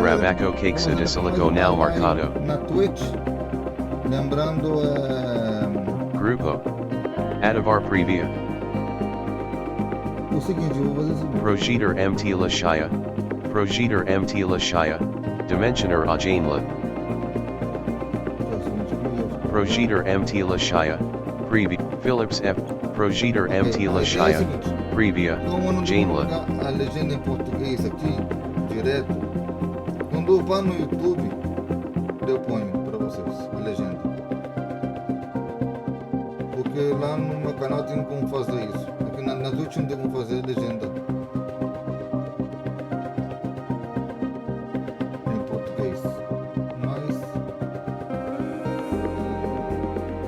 Trabaco Cakes de Silico now Marcado. Na Twitch, lembrando Grupo. Ativar Previa. o seguinte, eu vou fazer o seguinte. Projeter MT Lashaya. Projeter MT Lashaya. Dimensioner Ajanla. Projeter MT Lashaya. Previa. Philips F. Projeter MT Lashaya. Previa. Como eu não vou Janla. colocar a legenda em português aqui, direto, quando eu vá no YouTube, eu ponho para vocês a legenda. Porque lá no meu canal tem como fazer isso. Aqui na Twitch não tem como fazer legenda em português. Mas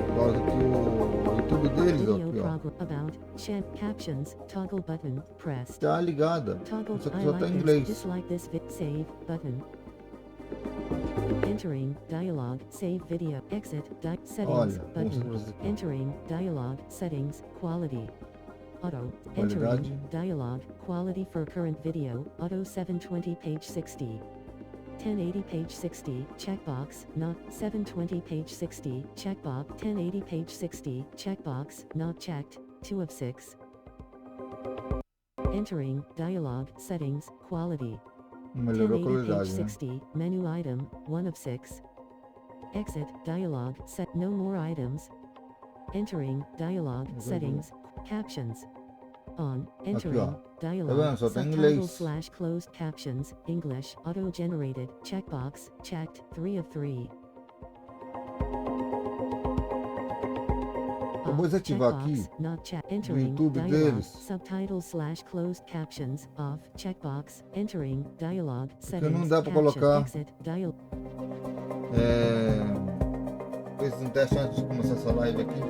por causa que o YouTube deles, ó, aqui, ó, About chat captions toggle button pressed. tá ligada. Toggle Isso aqui I só tá like em this, inglês. dislike this save button. Entering dialog save video exit settings Olha, button. vamos aqui. Entering dialog settings quality auto Qualidade. entering dialog quality for current video auto 720 page 60 1080 page 60 checkbox not 720 page 60 checkbox 1080 page 60 checkbox not checked 2 of 6. Entering dialog settings quality Melhorou a 1080 page qualidade, né? 60 menu item 1 of 6. Exit dialog set no more items. Entering dialog settings captions on entering ó. dialog vendo? Só tá em subtitles inglês. / closed captions English auto generated checkbox checked 3 of 3. Eu vou desativar aqui Not check. no Entering YouTube dialog deles. subtitles / closed captions off checkbox entering dialog Porque settings não dá pra caption, colocar exit dialog. Fiz um teste antes de começar essa live aqui.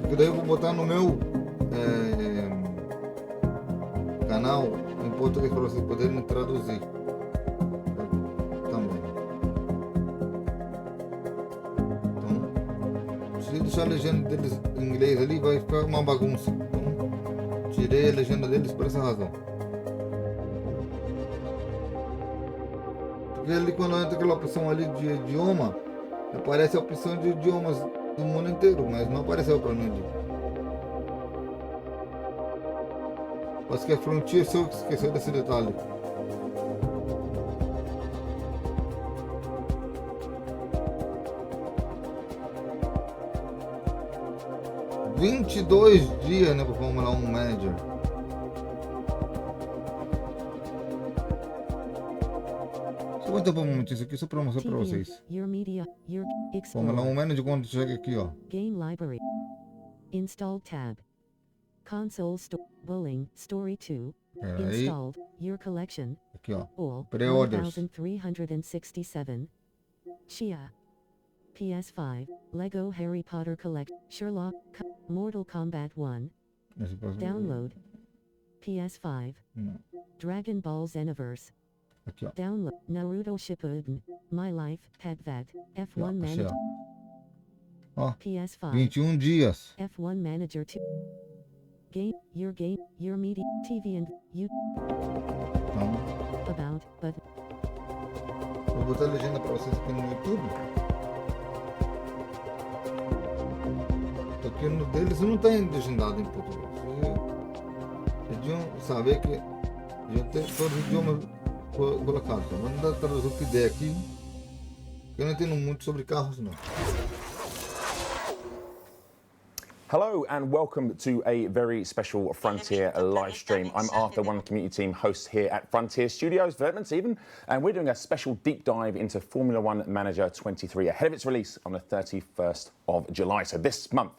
Porque daí eu vou botar no meu canal em português para vocês poderem traduzir também. Então, se eu deixar a legenda deles em inglês ali, vai ficar uma bagunça. Então, tirei a legenda deles por essa razão. Porque ali quando entra aquela opção ali de idioma, aparece a opção de idiomas do mundo inteiro, mas não apareceu para mim ali. Acho que a Frontier só esqueceu desse detalhe. « 22 dias, né, para Fórmula 1 Manager. Só vou tapar um momentinho isso aqui só para mostrar para vocês. Your media, your Fórmula 1 explore. Manager quando chega aqui, ó. Game library. Installed tab. Console bowling story 2. Pera aí, Installed. Your collection. aqui, ó. All. Pre-orders. 1367. Shia. PS5. Lego Harry Potter Collect. Sherlock. Mortal Kombat 1. Download. PS5. Não. Dragon Ball Xenoverse. Aqui, ó. Download. Naruto Shippuden. My Life. Pet Vet. Aqui, ó. F1 Achei, Manager. ó. Ó, PS5. 21 dias. F1 Manager 2. Game, your media, TV and you Então, about, but vou botar a legenda para vocês aqui no YouTube. Porque no deles não tem legendado em português. Eles deviam saber que deviam ter todos os idiomas colocados. Vamos dar traduzir o que der aqui. Eu não entendo muito sobre carros, não. Hello and welcome to a very special Frontier live stream. I'm Arthur, one of the community team hosts here at Frontier Studios, Developments even, and we're doing a special deep dive into Formula One Manager 23 ahead of its release on the 31st of July, so this month.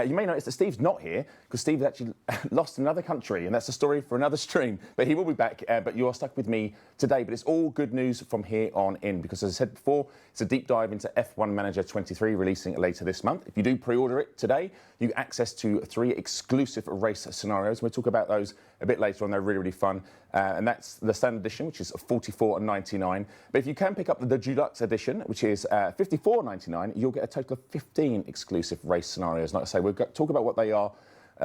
You may notice that Steve's not here because Steve actually lost in another country, and that's a story for another stream. But he will be back, but you are stuck with me today. But it's all good news from here on in because, as I said before, it's a deep dive into F1 Manager 23 releasing later this month. If you do pre-order it today, you get access to 3 exclusive race scenarios. We'll talk about those a bit later on. They're really, really fun. And that's the standard edition, which is $44.99. But if you can pick up the deluxe edition, which is $54.99, you'll get a total of 15 exclusive race scenarios. Like I say, we'll talk about what they are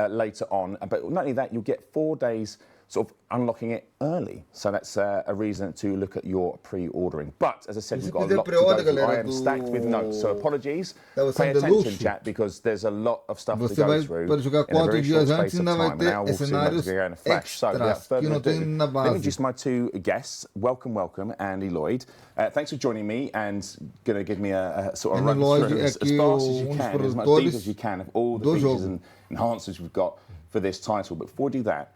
later on. But not only that, you'll get 4 days sort of unlocking it early. So that's a reason to look at your pre-ordering. But as I said, we've got a lot to go through. I am stacked with notes, so apologies. Pay attention, chat, because there's a lot of stuff to go through in a very short space of time. And now we'll see what's going to flash. So without further ado, let me introduce my two guests. Welcome, Andy Lloyd. Thanks for joining me and going to give me a sort of run through as fast as you can, as much deep as you can, of all the features and enhancements we've got for this title. But before we do that,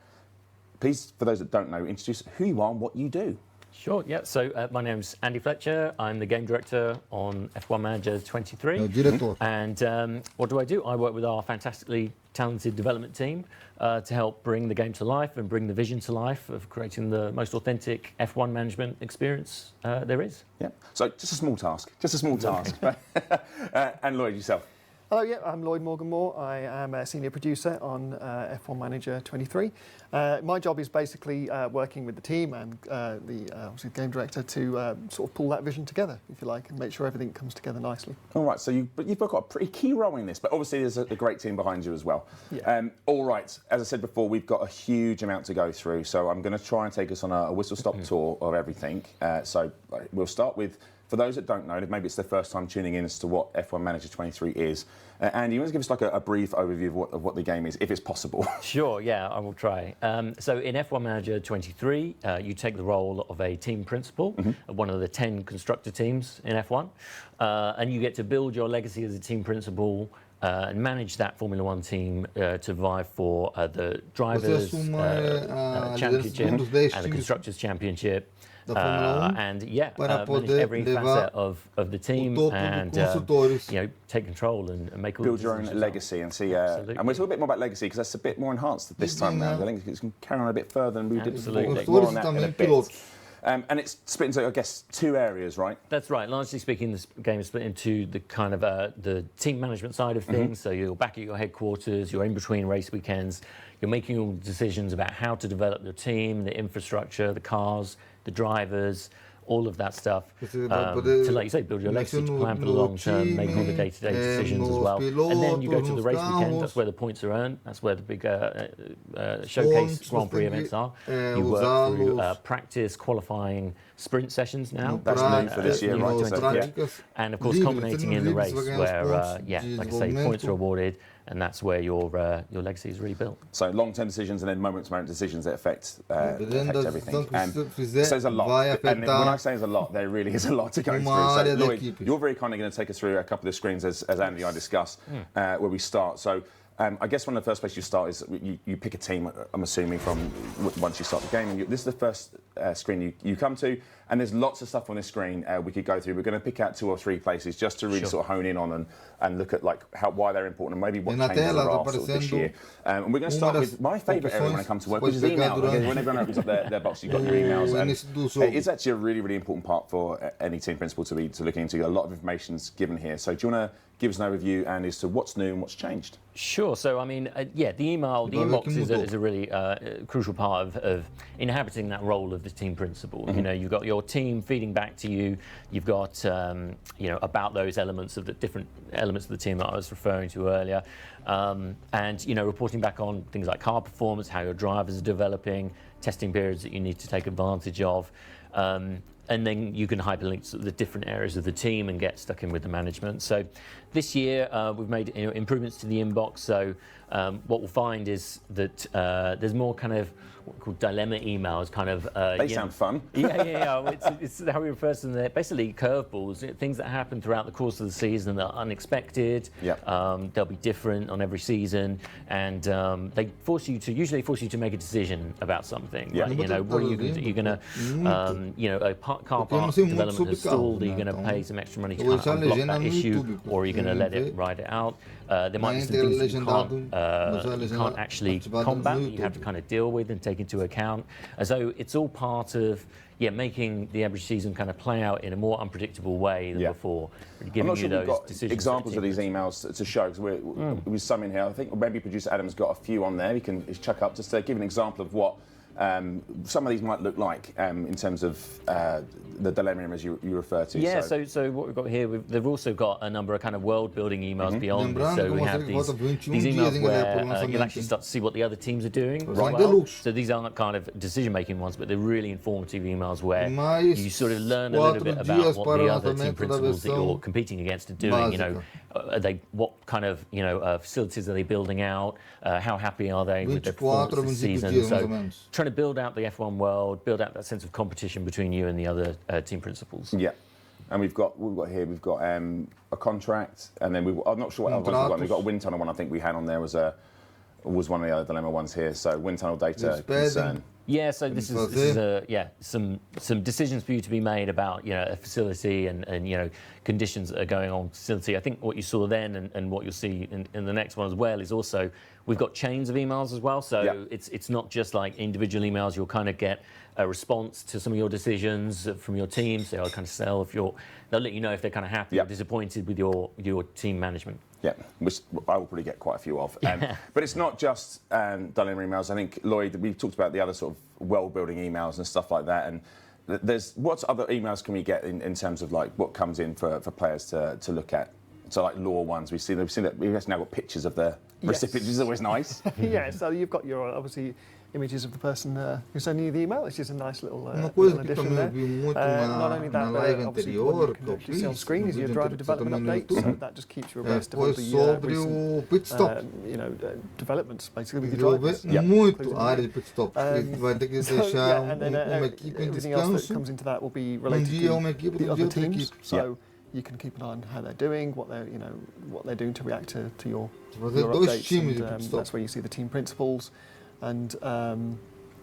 please, for those that don't know, introduce who you are and what you do. Sure, yeah. So my name's Andy Fletcher. I'm the game director on F1 Manager 23. And what do? I work with our fantastically talented development team to help bring the game to life and bring the vision to life of creating the most authentic F1 management experience there is. Yeah. So just a small task. And Lloyd, yourself. Hello, yeah, I'm Lloyd Morgan-Moore. I am a senior producer on F1 Manager 23. My job is basically working with the team and obviously the game director to sort of pull that vision together, if you like, and make sure everything comes together nicely. All right, so you've got a pretty key role in this, but obviously there's a great team behind you as well. Yeah. All right, as I said before, we've got a huge amount to go through, so I'm going to try and take us on a whistle-stop tour of everything. So we'll start with, for those that don't know, maybe it's their first time tuning in as to what F1 Manager 23 is. Andy, you want to give us like a brief overview of what the game is, if it's possible? Sure, yeah, I will try. So in F1 Manager 23, you take the role of a team principal, of one of the 10 constructor teams in F1, and you get to build your legacy as a team principal and manage that Formula One team to vie for the Drivers' Championship and the Constructors' Championship. And manage every facet of the team and take control and make all build your own legacy and see. And we'll talk a bit more about legacy because that's a bit more enhanced this time round. I think it's going to carry on a bit further and we did more on that in a bit. And it's split into, I guess, two areas, right? That's right. Largely speaking, this game is split into the kind of the team management side of things. So you're back at your headquarters, you're in between race weekends, you're making all the decisions about how to develop your team, the infrastructure, the cars, the drivers, all of that stuff. To, like you say, build your legacy, to plan for the long term, make all the day-to-day decisions as well. And then you go to the race weekend, that's where the points are earned, that's where the big showcase Grand Prix events are. You work through practice, qualifying, sprint sessions now. That's new for this year, right? So, and of course, culminating in the race where, like I say, points are awarded, and that's where your legacy is really built. So long-term decisions and then moment-to-moment decisions that affect everything. And so there's a lot. And when I say there's a lot, there really is a lot to go through. So Lloyd, you're very kindly going to take us through a couple of the screens as Andy and I discuss where we start. So I guess one of the first places you start is you pick a team, I'm assuming, from once you start the game. And this is the first screen you come to, and there's lots of stuff on this screen we could go through. We're going to pick out 2 or 3 places just to really sort of hone in on and look at like why they're important and maybe what changes there are sort of this year. And we're going to start with my favourite area when I come to work, which is email. When everyone opens up their box, you've got your emails. And it's actually a really, really important part for any team principal to be looking into. A lot of information's given here. So do you want to give us an overview, and as to what's new and what's changed? Sure. So, I mean, the inbox is a really crucial part of inhabiting that role of the team principal. You know, you've got your team feeding back to you. You've got, about those elements of the different elements of the team that I was referring to earlier. And, reporting back on things like car performance, how your drivers are developing, testing periods that you need to take advantage of. And then you can hyperlink to the different areas of the team and get stuck in with the management. So this year we've made improvements to the inbox. So what we'll find is that there's more kind of what we call dilemma emails, kind of. They sound fun. Yeah. It's how we refer to them. They're basically curveballs, things that happen throughout the course of the season that are unexpected. They'll be different on every season, and they usually force you to make a decision about something. Yeah. Like, what are you going to do? You're going to, a car park development has stalled. Are you going to pay some extra money to kind of unblock that issue, or are you going to let it ride it out? There might be some things that you can't actually combat, that you have to kind of deal with and take into account. So it's all part of making the average season kind of play out in a more unpredictable way than before. I'm not sure we've got examples of these emails to show, because with some in here, I think maybe producer Adam's got a few on there. He can chuck up just to give an example of what some of these might look like in terms of the delirium as you refer to. Yeah, so what we've got here, they've also got a number of kind of world-building emails beyond this. So we have these emails where you'll actually start to see what the other teams are doing as well. So these aren't kind of decision-making ones, but they're really informative emails where you sort of learn a little bit about what the other team principals that you're competing against are doing. You know, what kind of facilities are they building out? How happy are they with their performance this season? So trying to build out the F1 world, build out that sense of competition between you and the other team principals. Yeah, and we've got a contract, and then I'm not sure what other ones we've got. We've got a wind tunnel one. I think we had on there was one of the other dilemma ones here. So wind tunnel data concern. Yeah, so this is some decisions for you to be made about a facility and conditions that are going on facility. I think what you saw then and what you'll see in the next one as well is also we've got chains of emails as well. So it's not just like individual emails. You'll kind of get a response to some of your decisions from your team. So they'll kind of they'll let you know if they're kind of happy or disappointed with your team management. Yeah, which I will probably get quite a few of. But it's not just dilemma emails. I think, Lloyd, we've talked about the other sort of world-building emails and stuff like that. And what other emails can we get in terms of like what comes in for players to look at? So like law ones, we've seen that we've now got pictures of the recipient, which is always nice. Yeah, so you've got your obviously images of the person who sent you the email, which is a nice little addition there. Not only that, but obviously what you can actually see on screen is your driver development updates. So that just keeps you abreast of all the recent developments basically with your drivers. And then everything else that comes into that will be related to the other teams. So you can keep an eye on how they're doing, what they're doing to react to your updates. And that's where you see the team principals. And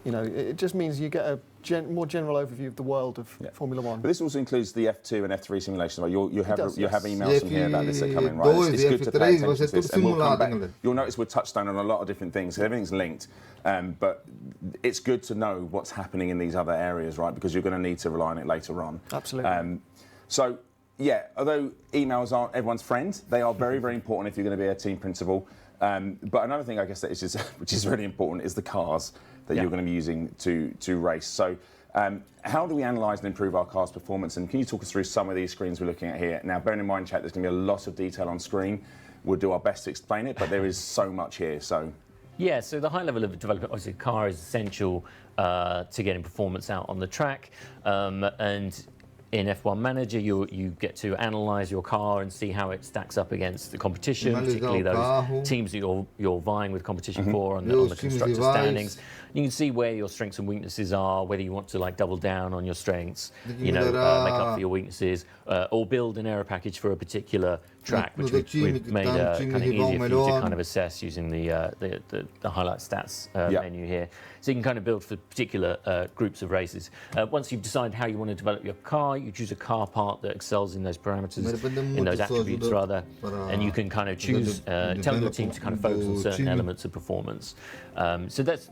it just means you get a more general overview of the world of Formula One. But this also includes the F2 and F3 simulations. You have emails from here about this that come in, right? It's good to pay attention to this. And we'll come back. You'll notice we're touched on a lot of different things. Everything's linked. But it's good to know what's happening in these other areas, right? Because you're going to need to rely on it later on. Absolutely. Although emails aren't everyone's friend, they are very, very important if you're going to be a team principal. But another thing, I guess, which is really important, is the cars that you're going to be using to race. So how do we analyse and improve our car's performance? And can you talk us through some of these screens we're looking at here? Now, bearing in mind, chat, there's going to be a lot of detail on screen. We'll do our best to explain it, but there is so much here. So the high level of development, obviously, the car is essential to getting performance out on the track. And in F1 Manager, you get to analyse your car and see how it stacks up against the competition, particularly those teams that you're vying with competition for on the constructor standings. You can see where your strengths and weaknesses are, whether you want to like double down on your strengths, make up for your weaknesses, or build an aero package for a particular track, which we've made kind of easier for you to kind of assess using the highlight stats menu here. So you can kind of build for particular groups of races. Once you've decided how you want to develop your car, you choose a car part that excels in those parameters, in those attributes rather, and you can kind of choose, tell your team to kind of focus on certain elements of performance. So that's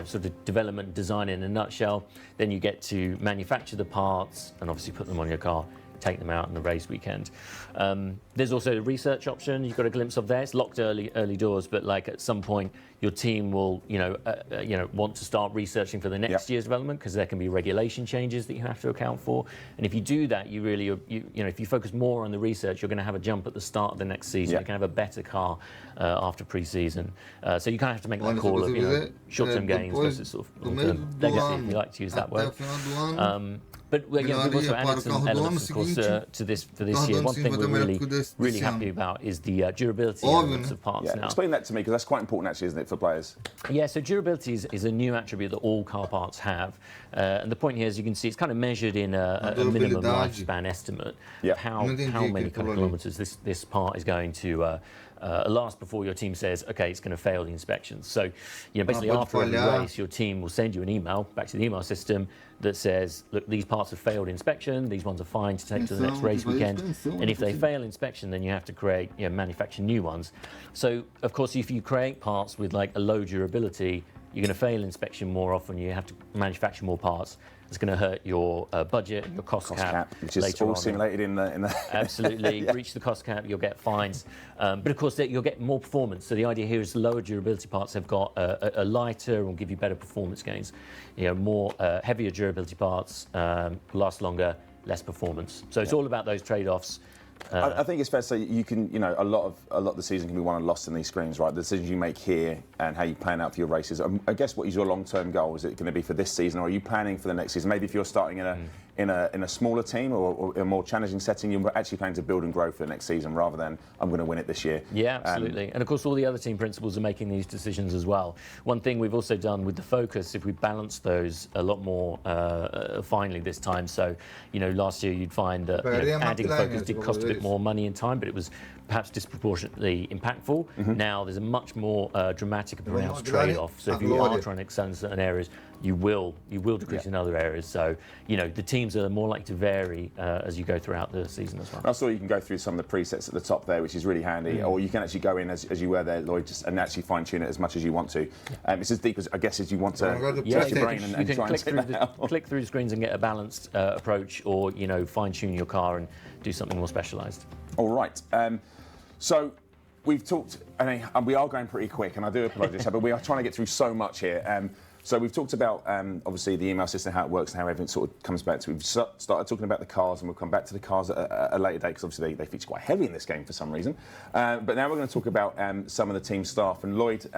sort of development design in a nutshell. Then you get to manufacture the parts and obviously put them on your car, take them out in the race weekend. There's also a research option you've got a glimpse of there. It's locked early doors, but like at some point your team will want to start researching for the next year's development, because there can be regulation changes that you have to account for. And if you do that, if you focus more on the research, you're going to have a jump at the start of the next season. You can have a better car after pre-season. So you kind of have to make that call of short-term gains versus sort of long-term legacy, if you like to use that word. But we've also added some elements, of course, to this for this year. One thing we're really happy about is the durability elements of parts now. Explain that to me, because that's quite important, actually, isn't it, for players? Yeah, so durability is a new attribute that all car parts have. And the point here, as you can see, it's kind of measured in a minimum lifespan estimate of how many kilometres this part is going to last before your team says, okay, it's going to fail the inspections. So, basically after every race, your team will send you an email back to the email system that says, look, these parts have failed inspection, these ones are fine to take to the next race weekend, and if they fail inspection, then you have to manufacture new ones. So, of course, if you create parts with like a low durability, you're going to fail inspection more often, you have to manufacture more parts. It's going to hurt your budget, your cost cap, which is later all on. simulated in the Absolutely. Yeah. Reach the cost cap, you'll get fines. But of course, you'll get more performance. So the idea here is lower durability parts have got a lighter and will give you better performance gains. You know, more heavier durability parts last longer, less performance. So it's all about those trade-offs. I think it's fair to say you can, you know, a lot of the season can be won and lost in these screens, right? The decisions you make here and how you plan out for your races. I guess what is your long-term goal? Is it going to be for this season, or are you planning for the next season? Maybe if you're starting in a smaller team or a more challenging setting, you're actually planning to build and grow for the next season rather than I'm going to win it this year. Yeah, absolutely. And of course, all the other team principals are making these decisions as well. One thing we've also done with the focus, if we balance those a lot more finely this time. So, you know, last year you'd find that adding focus did cost a bit more money and time, but it was perhaps disproportionately impactful. Now there's a much more dramatic and pronounced trade-off. So if you are trying to excel in certain areas, you will decrease in other areas. So, you know, the teams are more likely to vary as you go throughout the season as well. I saw you can go through some of the presets at the top there, which is really handy, or you can actually go in as you were there, Lloyd, and actually fine-tune it as much as you want to. It's as deep as, I guess, as you want to test your brain and try and take that out. Click through the screens and get a balanced approach, or, you know, fine-tune your car and do something more specialised. All right. So we've talked, and we are going pretty quick, and I do apologise, but we are trying to get through so much here. So we've talked about, obviously, the email system, how it works and how everything sort of comes back to. We've started talking about the cars, and we'll come back to the cars at a later date, because obviously they feature quite heavy in this game for some reason. But now we're going to talk about some of the team staff. And Lloyd,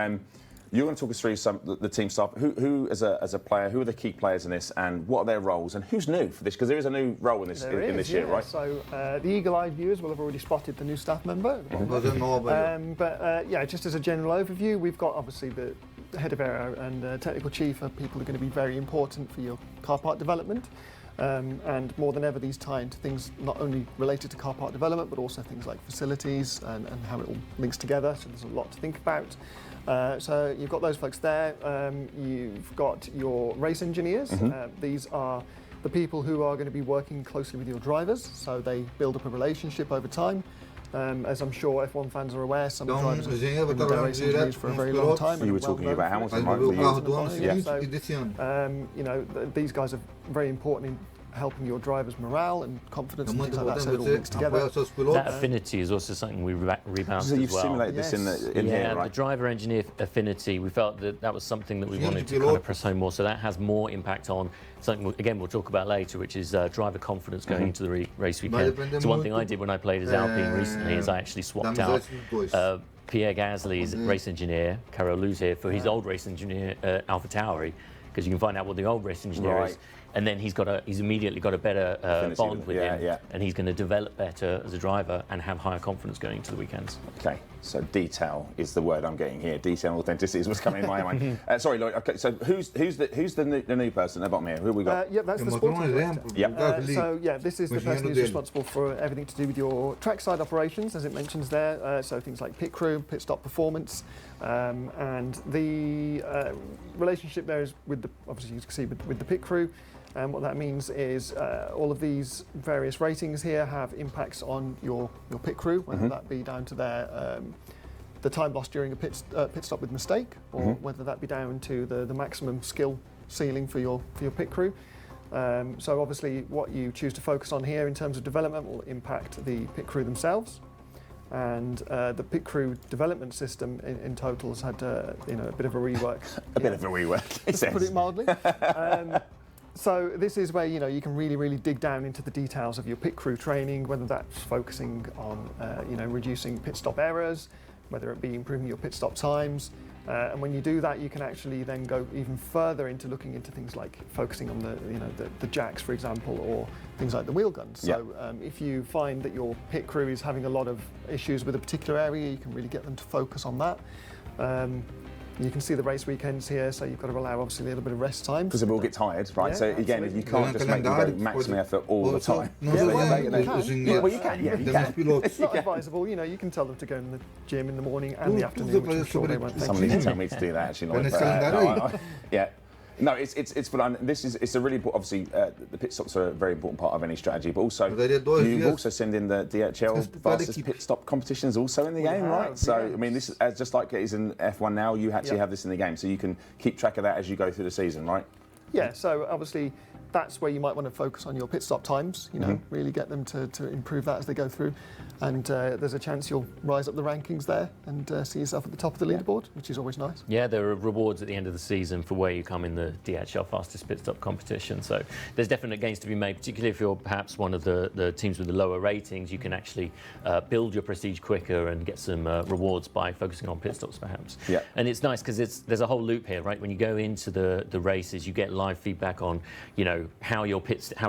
you're going to talk us through some the team staff. Who as a player, who are the key players in this, and what are their roles, and who's new for this? Because there is a new role in this year, right? So the eagle-eyed viewers will have already spotted the new staff member. Yeah, just as a general overview, we've got obviously the head of aero and technical chief are people who are going to be very important for your car part development. And more than ever, these tie into things not only related to car part development, but also things like facilities and how it all links together. So there's a lot to think about. So you've got those folks there. You've got your race engineers. These are the people who are going to be working closely with your drivers. So they build up a relationship over time. As I'm sure F1 fans are aware, some drivers have been with their race engineers for a very long time. You were talking about Hamilton, right? You know, these guys are very important in helping your drivers' morale and confidence and things like that, so it all links together. That affinity is also something we rebalanced So you've as well. simulated this in here, right? The driver-engineer affinity, we felt that was something that we wanted to kind of press home more, so that has more impact on something, again, we'll talk about later, which is driver confidence going into the race weekend. So one thing I did when I played as Alpine recently is I actually swapped out Pierre Gasly's race engineer, Carol Luz here, for his old race engineer, AlphaTauri, because you can find out what the old race engineer is. And then he's immediately got a better bond with him, and he's going to develop better as a driver and have higher confidence going into the weekends. Okay, so detail is the word I'm getting here. Detail and authenticity is what's coming in my mind. Sorry, Lloyd. Okay, so who's the new person at the bottom here? Who have we got? Yeah, that's the sporting director. So yeah, this is the person who's responsible for everything to do with your trackside operations, as it mentions there. So things like pit crew, pit stop performance, and the relationship there is with the, obviously you can see with the pit crew. And what that means is all of these various ratings here have impacts on your pit crew, whether that be down to their the time lost during a pit stop with mistake, or whether that be down to the maximum skill ceiling for your pit crew. So obviously, what you choose to focus on here in terms of development will impact the pit crew themselves. And the pit crew development system in total has had a bit of a rework. Bit of a rework, to put it mildly. So this is where you can really dig down into the details of your pit crew training, whether that's focusing on reducing pit stop errors, whether it be improving your pit stop times, and when you do that, you can actually then go even further into looking into things like focusing on the jacks, for example, or things like the wheel guns. So if you find that your pit crew is having a lot of issues with a particular area, you can really get them to focus on that. You can see the race weekends here, so you've got to allow obviously a little bit of rest time. Because they will get tired, right? Yeah, so again, absolutely. you can't just make them go maximum effort all the time. Well, you can. It's not advisable. You can tell them to go in the gym in the morning and the afternoon, which I'm sure they won't. Somebody needs to tell me to do that, actually. Yeah. No, it's fun. It's a really obviously the pit stops are a very important part of any strategy, but also you also send in the DHL fastest pit stop competitions also in the game, right? So I mean, this is just like it is in F1 now. You actually have this in the game, so you can keep track of that as you go through the season, right? Yeah. So obviously, that's where you might want to focus on your pit stop times. You know, really get them to improve that as they go through. And there's a chance you'll rise up the rankings there and see yourself at the top of the leaderboard, which is always nice. Yeah, there are rewards at the end of the season for where you come in the DHL fastest pit stop competition. So there's definite gains to be made, particularly if you're perhaps one of the teams with the lower ratings. You can actually build your prestige quicker and get some rewards by focusing on pit stops, perhaps. Yeah. And it's nice because there's a whole loop here, right? When you go into the races, you get live feedback on, you know, how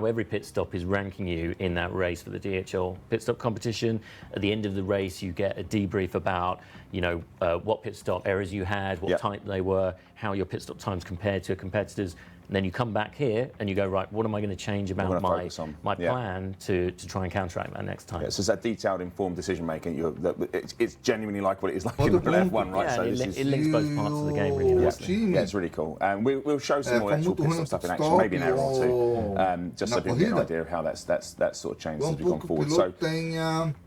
every pit stop is ranking you in that race for the DHL pit stop competition. At the end of the race, you get a debrief about, you know, what pit stop errors you had, what type they were, how your pit stop times compared to competitors. And then you come back here and you go, right, what am I going to change about my plan to try and counteract that next time? Yeah, so it's that detailed, informed decision making. It's genuinely like what it is like in F1, right? Yeah, so it links both parts of the game really nicely. Yeah, it's really cool. And we'll show some more actual pit stop stuff in action, maybe an hour or two, just so people get an idea of how that sort of changed as we've gone forward. So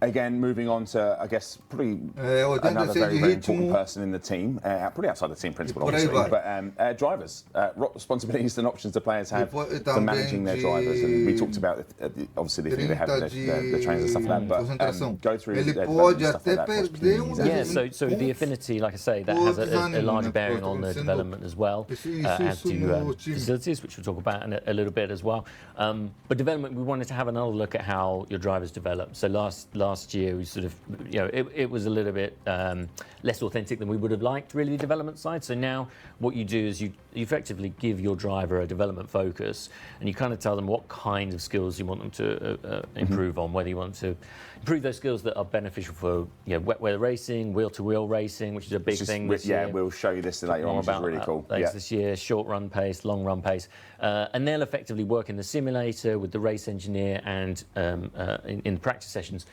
again, moving on to, I guess, probably another very, very important person in the team, probably outside the team principal, obviously, but drivers, responsibilities and options the players have for managing their drivers, and we talked about obviously the thing they have with the trainers and stuff like that, but go through their stuff like that. Yeah, so the affinity, like I say, that has a large bearing on the development as well, as to facilities, which we'll talk about in a little bit as well. But development, we wanted to have another look at how your drivers develop. So last year we sort of, you know, it was a little bit less authentic than we would have liked, really, the development side. So now what you do is you effectively give your driver a development focus, and you kind of tell them what kinds of skills you want them to improve on, whether you want to improve those skills that are beneficial for, you know, wet weather racing, wheel-to-wheel racing, which is a big thing this year. Yeah, we'll show you this later on, which is really cool. This year, short run pace, long run pace, and they'll effectively work in the simulator with the race engineer and in the practice sessions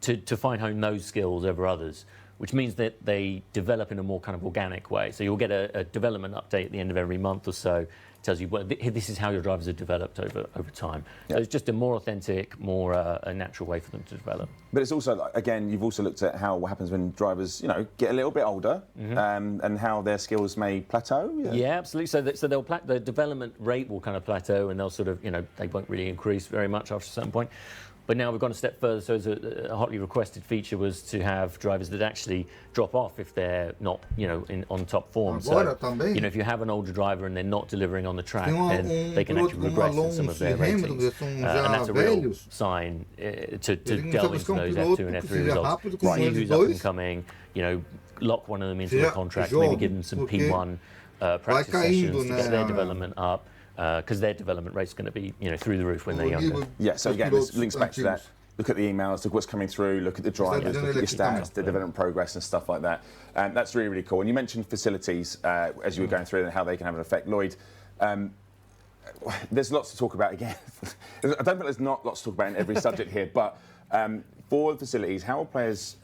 to fine hone those skills over others, which means that they develop in a more kind of organic way. So you'll get a development update at the end of every month or so. Tells you, well, this is how your drivers have developed over time. So it's just a more authentic, more a natural way for them to develop. But it's also, again, you've also looked at what happens when drivers, you know, get a little bit older, and how their skills may plateau. Yeah, absolutely. So the development rate will kind of plateau, and they'll sort of, you know, they won't really increase very much after a certain point. But now we've gone a step further, so a hotly requested feature was to have drivers that actually drop off if they're not, you know, on top form. So, you know, if you have an older driver and they're not delivering on the track, then they can actually regress in some of their ratings. And that's a real sign to delve into those F2 and F3 results. See who's up and coming, you know, lock one of them into a contract, maybe give them some P1 practice sessions to get their development up. Because their development rate's going to be, you know, through the roof when they're younger. Yeah, so again, this links back to that. Look at the emails, look what's coming through, look at the drivers, look at your stats, the development progress and stuff like that. And that's really, really cool. And you mentioned facilities as you were going through and how they can have an effect. Lloyd, there's lots to talk about again. I don't think there's not lots to talk about in every subject here, but for the facilities, how will players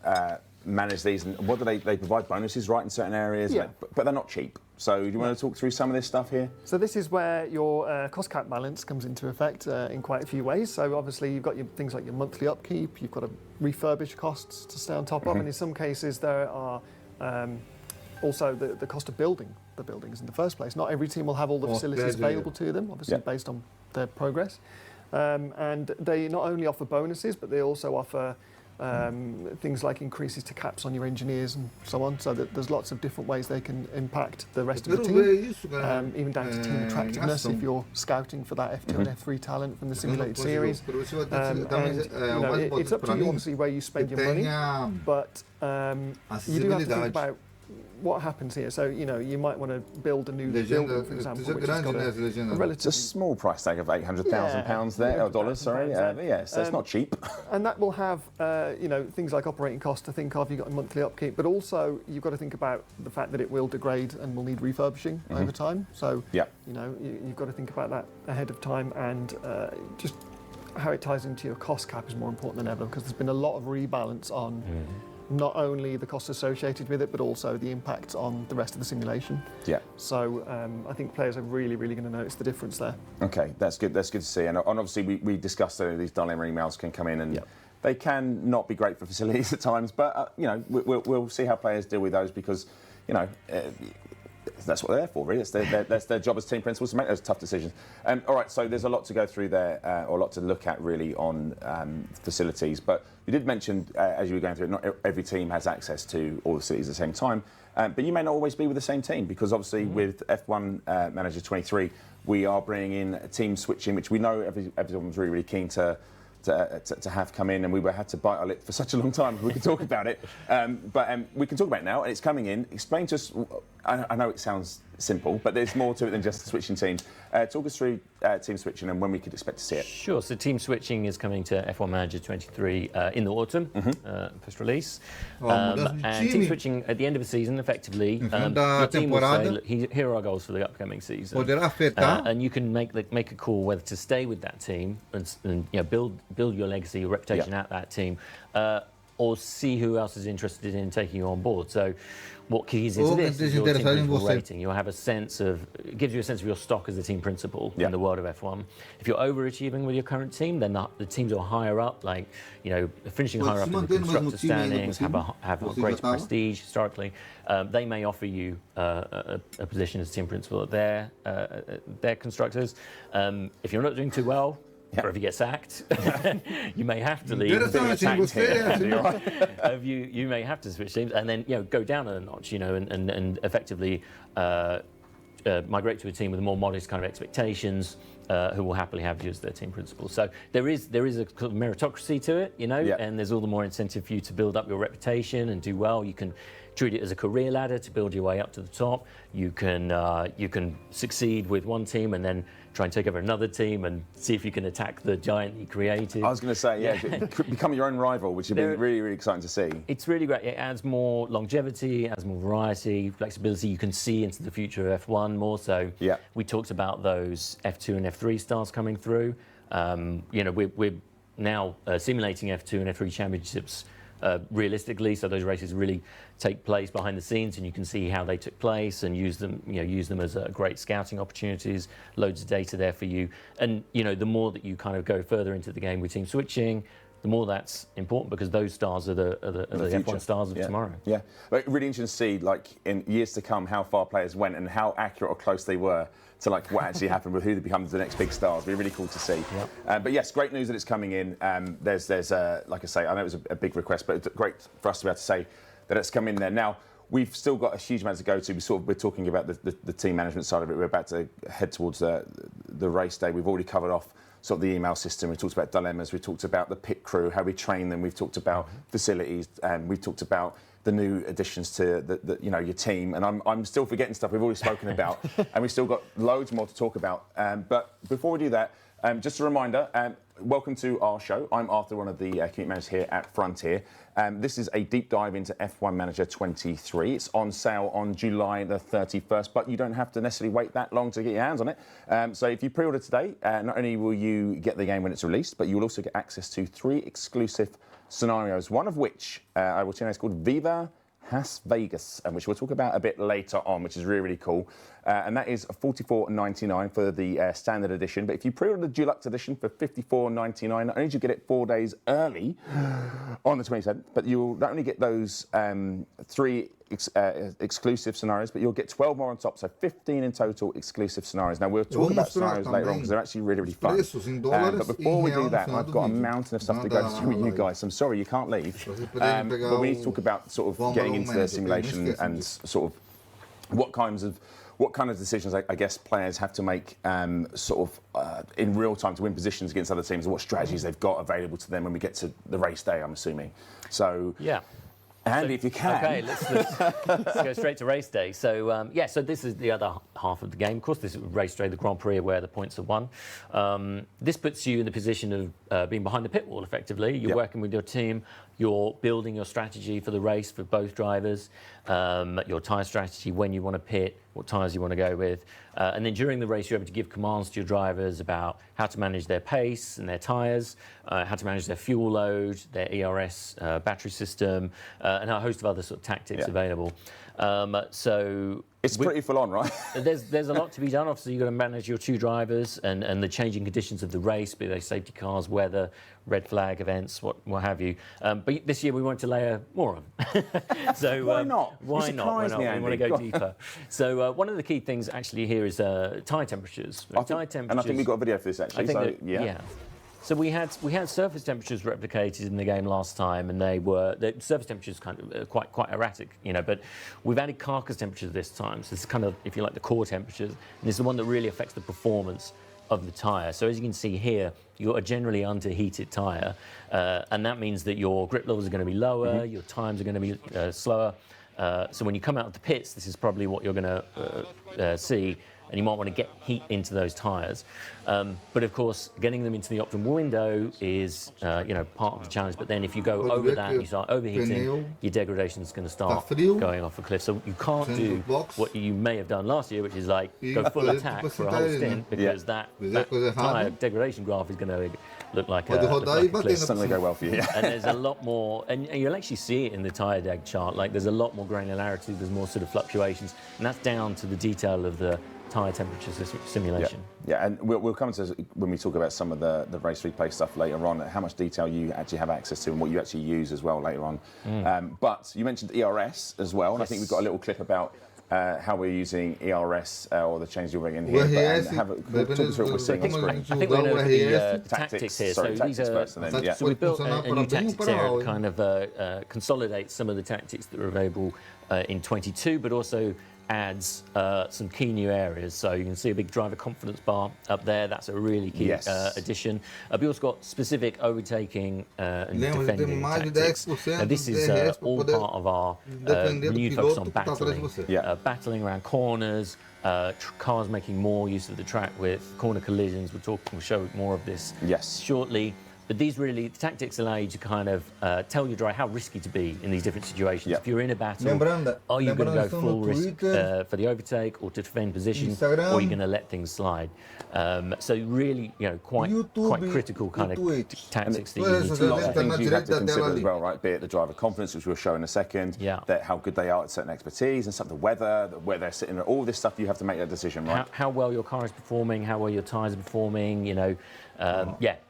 manage these, and what do they provide bonuses, right, in certain areas? Yeah. But they're not cheap. So do you want to talk through some of this stuff here? So this is where your cost cap balance comes into effect in quite a few ways. So obviously you've got your things like your monthly upkeep, you've got to refurbish costs to stay on top of, and in some cases there are also the cost of building the buildings in the first place. Not every team will have all the facilities available to them, obviously based on their progress. And they not only offer bonuses, but they also offer things like increases to caps on your engineers and so on, so that there's lots of different ways they can impact the rest of the team, even down to team attractiveness if you're scouting for that F2 and F3 talent from the simulated series. It's up to you obviously where you spend your money, but you do have to think about what happens here. So, you know, you might want to build a new building, for example, which has got a relatively... It's a small price tag of £800,000 there, or dollars, sorry. So it's not cheap. And that will have, you know, things like operating costs to think of. You've got a monthly upkeep, but also you've got to think about the fact that it will degrade and will need refurbishing over time. So, you know, you've got to think about that ahead of time, and just how it ties into your cost cap is more important than ever, because there's been a lot of rebalance on not only the costs associated with it, but also the impact on the rest of the simulation. Yeah. So I think players are really, really going to notice the difference there. Okay, that's good. That's good to see. And obviously, we discussed that these dilemma emails can come in, and they can not be great for facilities at times. But you know, we'll see how players deal with those, because you know. That's what they're there for, really. That's their job as team principals, to make those tough decisions. All right, so there's a lot to go through there, or a lot to look at, really, on facilities. But you did mention, as you were going through it, not every team has access to all the facilities at the same time. But you may not always be with the same team, because obviously with F1 Manager 23, we are bringing in team switching, which we know everyone's really, really keen to have come in, and we had to bite our lip for such a long time. We could talk about it, but we can talk about it now, and it's coming in. Explain to us. I know it sounds simple, but there's more to it than just switching teams. Talk us through team switching and when we could expect to see it. Sure. So team switching is coming to F1 Manager 23 in the autumn, first release. And team switching at the end of the season, effectively, your team will say, look, here are our goals for the upcoming season. And you can make a call whether to stay with that team and you know, build your legacy, your reputation at that team, or see who else is interested in taking you on board. So what keys into this is your team principal rating. You'll have a sense of, it gives you a sense of your stock as a team principal in the world of F1. If you're overachieving with your current team, then the teams are higher up, like, you know, finishing higher up in the constructor standings, have a great prestige historically. They may offer you a position as team principal at their constructors. If you're not doing too well, or if you get sacked, you may have to leave. You may have to switch teams, and then go down a notch, and effectively migrate to a team with more modest kind of expectations, who will happily have you as their team principal. So there is a meritocracy to it, and there's all the more incentive for you to build up your reputation and do well. You can treat it as a career ladder to build your way up to the top. You can succeed with one team and then try and take over another team and see if you can attack the giant you created. I was going to say, become your own rival, which would be really, really exciting to see. It's really great. It adds more longevity, adds more variety, flexibility. You can see into the future of F1 more so. Yeah. We talked about those F2 and F3 stars coming through. We're now simulating F2 and F3 championships realistically, so those races really take place behind the scenes, and you can see how they took place and use them as great scouting opportunities. Loads of data there for you, and the more that you kind of go further into the game with team switching, the more that's important, because those stars are the F1 stars of tomorrow. Yeah, but really interesting to see, like, in years to come, how far players went and how accurate or close they were to like what actually happened with who becomes the next big stars. It'll be really cool to see. Yep. But yes, great news that it's coming in. There's like I say, I know it was a big request, but it's great for us to be able to say that it's come in there. Now, we've still got a huge amount to go to. We're talking about the team management side of it. We're about to head towards the race day. We've already covered off sort of the email system. We talked about dilemmas. We talked about the pit crew, how we train them. We've talked about facilities, and we've talked about the new additions to your team. And I'm still forgetting stuff we've already spoken about, and we've still got loads more to talk about. But before we do that, just a reminder, welcome to our show. I'm Arthur, one of the community managers here at Frontier. This is a deep dive into F1 Manager 23. It's on sale on July the 31st, but you don't have to necessarily wait that long to get your hands on it. So if you pre-order today, not only will you get the game when it's released, but you will also get access to 3 exclusive scenarios, one of which I will tell you is called Viva LasVegas, which we'll talk about a bit later on, which is really, really cool. And that is $44.99 for the standard edition. But if you pre-order the deluxe edition for $54.99, not only do you get it 4 days early on the 27th, but you'll not only get those 3 exclusive scenarios, but you'll get 12 more on top, so 15 in total exclusive scenarios. Now, we'll talk about scenarios later on because they're actually really, really fun. But before we do that, I've got a mountain of stuff to go through with you guys. I'm sorry you can't leave. But we need to talk about sort of getting into the simulation and sort of what kind of decisions I guess players have to make in real time to win positions against other teams, and what strategies they've got available to them when we get to the race day, I'm assuming. So yeah. Andy, if you can. Okay, let's go straight to race day. So, so this is the other half of the game. Of course, this is race day, the Grand Prix, where the points are won. This puts you in the position of being behind the pit wall, effectively. You're working with your team. You're building your strategy for the race for both drivers, your tyre strategy, when you want to pit, what tyres you want to go with. And then during the race, you're able to give commands to your drivers about how to manage their pace and their tyres, how to manage their fuel load, their ERS battery system, and a host of other sort of tactics available. So it's pretty full on, right? there's a lot to be done. Obviously, you've got to manage your two drivers and the changing conditions of the race, be they safety cars, weather, red flag events, what have you. But this year we wanted to layer more on. So why not? Why not? Me, We Andy. want to go deeper. So one of the key things actually here is tyre temperatures. And I think we've got a video for this actually. Yeah. So we had surface temperatures replicated in the game last time, and the surface temperatures kind of quite erratic, But we've added carcass temperatures this time. So this is kind of, if you like, the core temperatures, and this is the one that really affects the performance of the tyre. So as you can see here, you've got a generally underheated tyre, and that means that your grip levels are going to be lower, your times are going to be slower. So when you come out of the pits, this is probably what you're going to see. And you might want to get heat into those tyres. But of course, getting them into the optimal window is, part of the challenge. But then if you go over that, you start overheating, your degradation is going to start going off a cliff. So you can't do what you may have done last year, which is like go full attack for a whole stint, because that tyre degradation graph is going to look like a cliff. It's something to go well for you. And there's a lot more, and you'll actually see it in the tyre deg chart. Like there's a lot more granularity. There's more sort of fluctuations, and that's down to the detail of the tyre temperature simulation. Yeah, and we'll come to, when we talk about some of the race replay stuff later on, how much detail you actually have access to and what you actually use as well later on. But you mentioned ERS as well, and I think we've got a little clip about how we're using ERS or the change you're bringing here. Talk us through what we're seeing on screen. I think we're going to look at the tactics here. Sorry, so these are first, and then, so we built a new tactics area to kind of consolidate some of the tactics that are available in 22, but also adds some key new areas. So you can see a big driver confidence bar up there. That's a really key addition. We also got specific overtaking and defending tactics. Now, this is all part of our renewed focus on battling. Battling around corners, cars making more use of the track with corner collisions. We'll show more of this shortly. But these the tactics allow you to kind of tell your driver how risky to be in these different situations. If you're in a battle, are you going to go full risk for the overtake or to defend position, or are you going to let things slide? So really, quite critical kind of tactics that you need to a lot of things you have to consider as well, right? Be it the driver confidence, which we'll show in a second, that how good they are at certain expertise and stuff, the weather, where they're sitting, all this stuff you have to make that decision, right? How well your car is performing, how well your tyres are performing,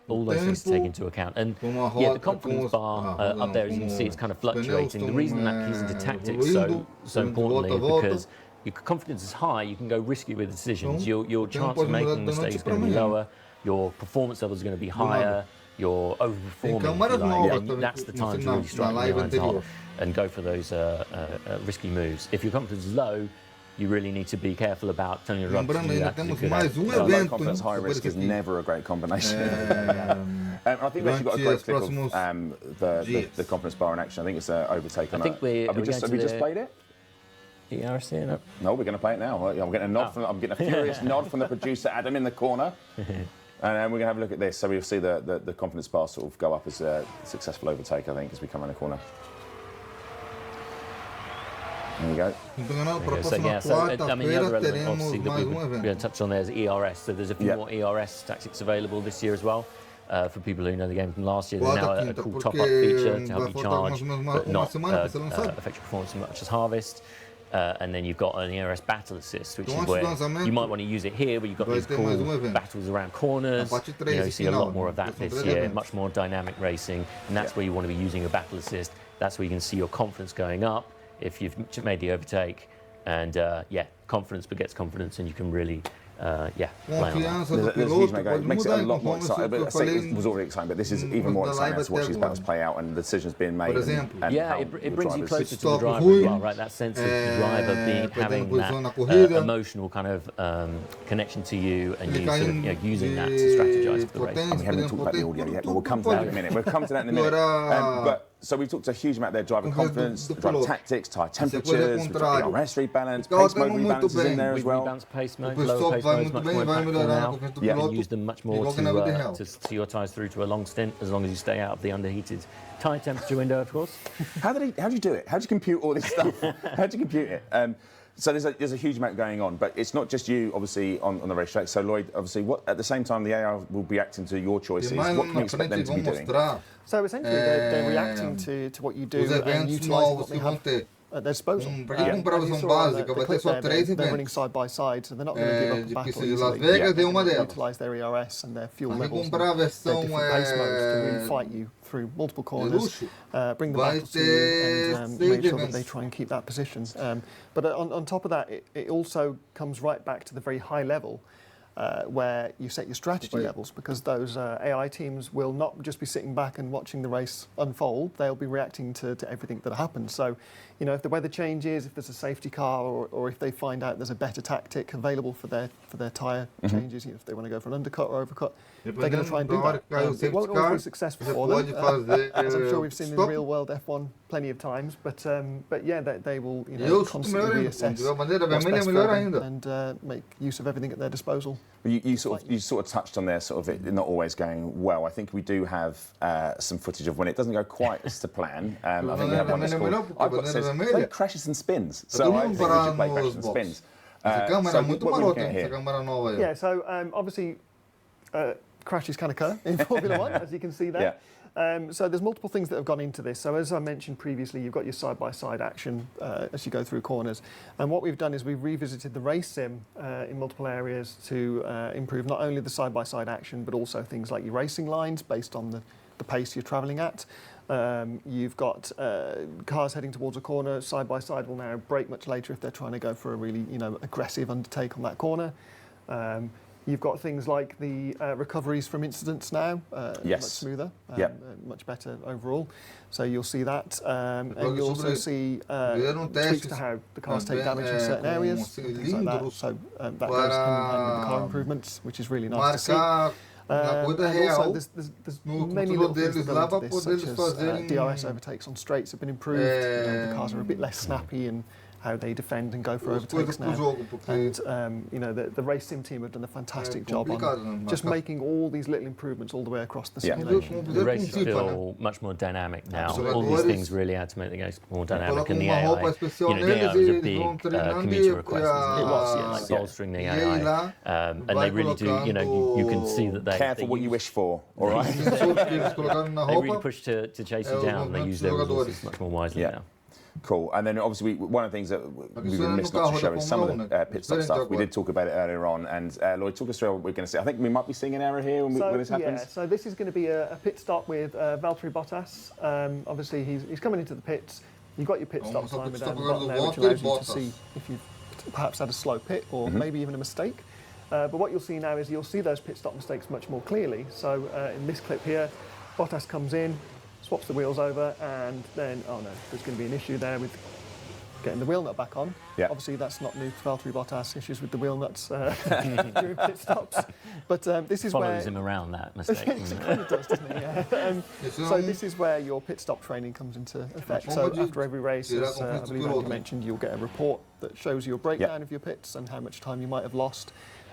all those things to take into account. And the confidence bar up there, as you can see, it's kind of fluctuating. The reason that keys into tactics so importantly is because your confidence is high, you can go risky with decisions. Your chance of making mistakes is going to be lower, your performance level is going to be higher, you're overperforming, and that's the time to really strike the iron top and go for those risky moves. If your confidence is low, you really need to be careful about telling your driver to do that. Low confidence, high risk is never a great combination. I think we've actually got a great clip of the confidence bar in action. I think it's overtaken. I think have we just played it? ERS here? No, we're going to play it now. I'm getting a nod I'm getting a furious nod from the producer Adam in the corner. And we're going to have a look at this. So we'll see the confidence bar sort of go up as a successful overtake, I think, as we come around the corner. There you go. So I mean, the other element, obviously, that we're going to touch on there is ERS. So there's a few more ERS tactics available this year as well. For people who know the game from last year, there's now a cool top-up feature to help you charge, but not affect your performance as much as Harvest. And then you've got an ERS battle assist, which is where you might want to use it here, where you've got these cool battles around corners. You see a lot more of that this year, much more dynamic racing, and that's where you want to be using a battle assist. That's where you can see your confidence going up if you've made the overtake, and confidence begets confidence, and you can really play on that. There's a huge it makes it a lot more exciting. But I say it was already exciting, but this is even more exciting to watch these battles play out and the decisions being made. It brings you closer to the driver as well, right? That sense of the driver having that emotional kind of connection to you, and you sort of using that to strategize for the race. And we haven't talked about the audio yet, but we'll come to that in a minute. So we've talked a huge amount there: driver confidence, driver tactics, tyre temperatures, ERS rebalance, pace mode rebalance is in there as well. Rebalance pace mode, lower pace mode is much more impactful now. You can use them much more to see your tyres through to a long stint, as long as you stay out of the underheated tyre temperature window, of course. How do you do it? How do you compute all this stuff? How do you compute it? So there's a huge amount going on, but it's not just you, obviously, on the racetrack. So Lloyd, obviously, at the same time, the AI will be acting to your choices. What can you expect them to be doing? So essentially, they're reacting to what you do and utilising what they have at their disposal. Pra quem comparação básica, vai ter só 3 They're running eventos. side by side, so they're not going to give up the De battle pista de easily. Las Vegas tem uma They delas. utilise their ERS and their fuel Mas levels, comprar a and their versão different pace modes to really fight you through multiple corners, luxo, bring the vai battle to you, and ter make sure that eventos. they try and keep that position. But on top of that, it also comes right back to the very high level where you set your strategy levels, because those AI teams will not just be sitting back and watching the race unfold. They'll be reacting to everything that happens. So, you know, if the weather changes, if there's a safety car, or if they find out there's a better tactic available for their tyre changes, you know, if they want to go for an undercut or overcut, they're going to try and do that. It won't always be successful for them, as I'm sure we've seen in real world F1 plenty of times. But yeah, they will, you know, constantly reassess what's best for them and make use of everything at their disposal. You sort of touched on there, sort of it not always going well. I think we do have some footage of when it doesn't go quite as to plan. I think we have one that's called, I've got says, play crashes and spins. So I think we should play crashes and spins. So what are we looking at here? Yeah, so obviously crashes can occur in Formula One, as you can see there. So there's multiple things that have gone into this. So as I mentioned previously, you've got your side-by-side action as you go through corners. And what we've done is we've revisited the race sim in multiple areas to improve not only the side-by-side action, but also things like your racing lines based on the pace you're travelling at. You've got cars heading towards a corner. Side-by-side will now brake much later if they're trying to go for a really, you know, aggressive undertake on that corner. You've got things like the recoveries from incidents now, much smoother, much better overall. So you'll see that, and you'll also see tweaks to how the cars take damage in certain areas, things like that. So that goes hand in hand with the car improvements, which is really nice to see. And also there's many little things that go into this, such as DRS overtakes on straights have been improved. You know, the cars are a bit less snappy and how they defend and go for overtakes now. And you know, the race sim team have done a fantastic job on just making all these little improvements all the way across the simulation. The races feel much more dynamic now. All these things really add to make the game more dynamic. And the AI, you know, the AI was a big community request. It was, like bolstering the AI. And they really do, you know, you can see that they... Careful what you wish for, all right? They really push to chase you down. They use their resources much more wisely now. Cool. And then obviously one of the things that we were missed not to show is some of the pit stop stuff. We did talk about it earlier on, and Lloyd, talk us through what we're going to see. I think we might be seeing an error here when this happens. Yeah, so this is going to be a pit stop with Valtteri Bottas. Obviously, he's coming into the pits. You've got your pit stop timer down the bottom there, which allows you to see if you've perhaps had a slow pit or maybe even a mistake. But what you'll see now is you'll see those pit stop mistakes much more clearly. So in this clip here, Bottas comes in, swaps the wheels over, and then, oh no, there's going to be an issue there with getting the wheel nut back on. Yeah. Obviously, that's not new to Valtteri Bottas, issues with the wheel nuts during pit stops. But this is follows him around that mistake. It kind of does, doesn't it? Yeah. So this is where your pit stop training comes into effect. So after every race, as I believe Andy mentioned, you'll get a report that shows you a breakdown of your pits and how much time you might have lost.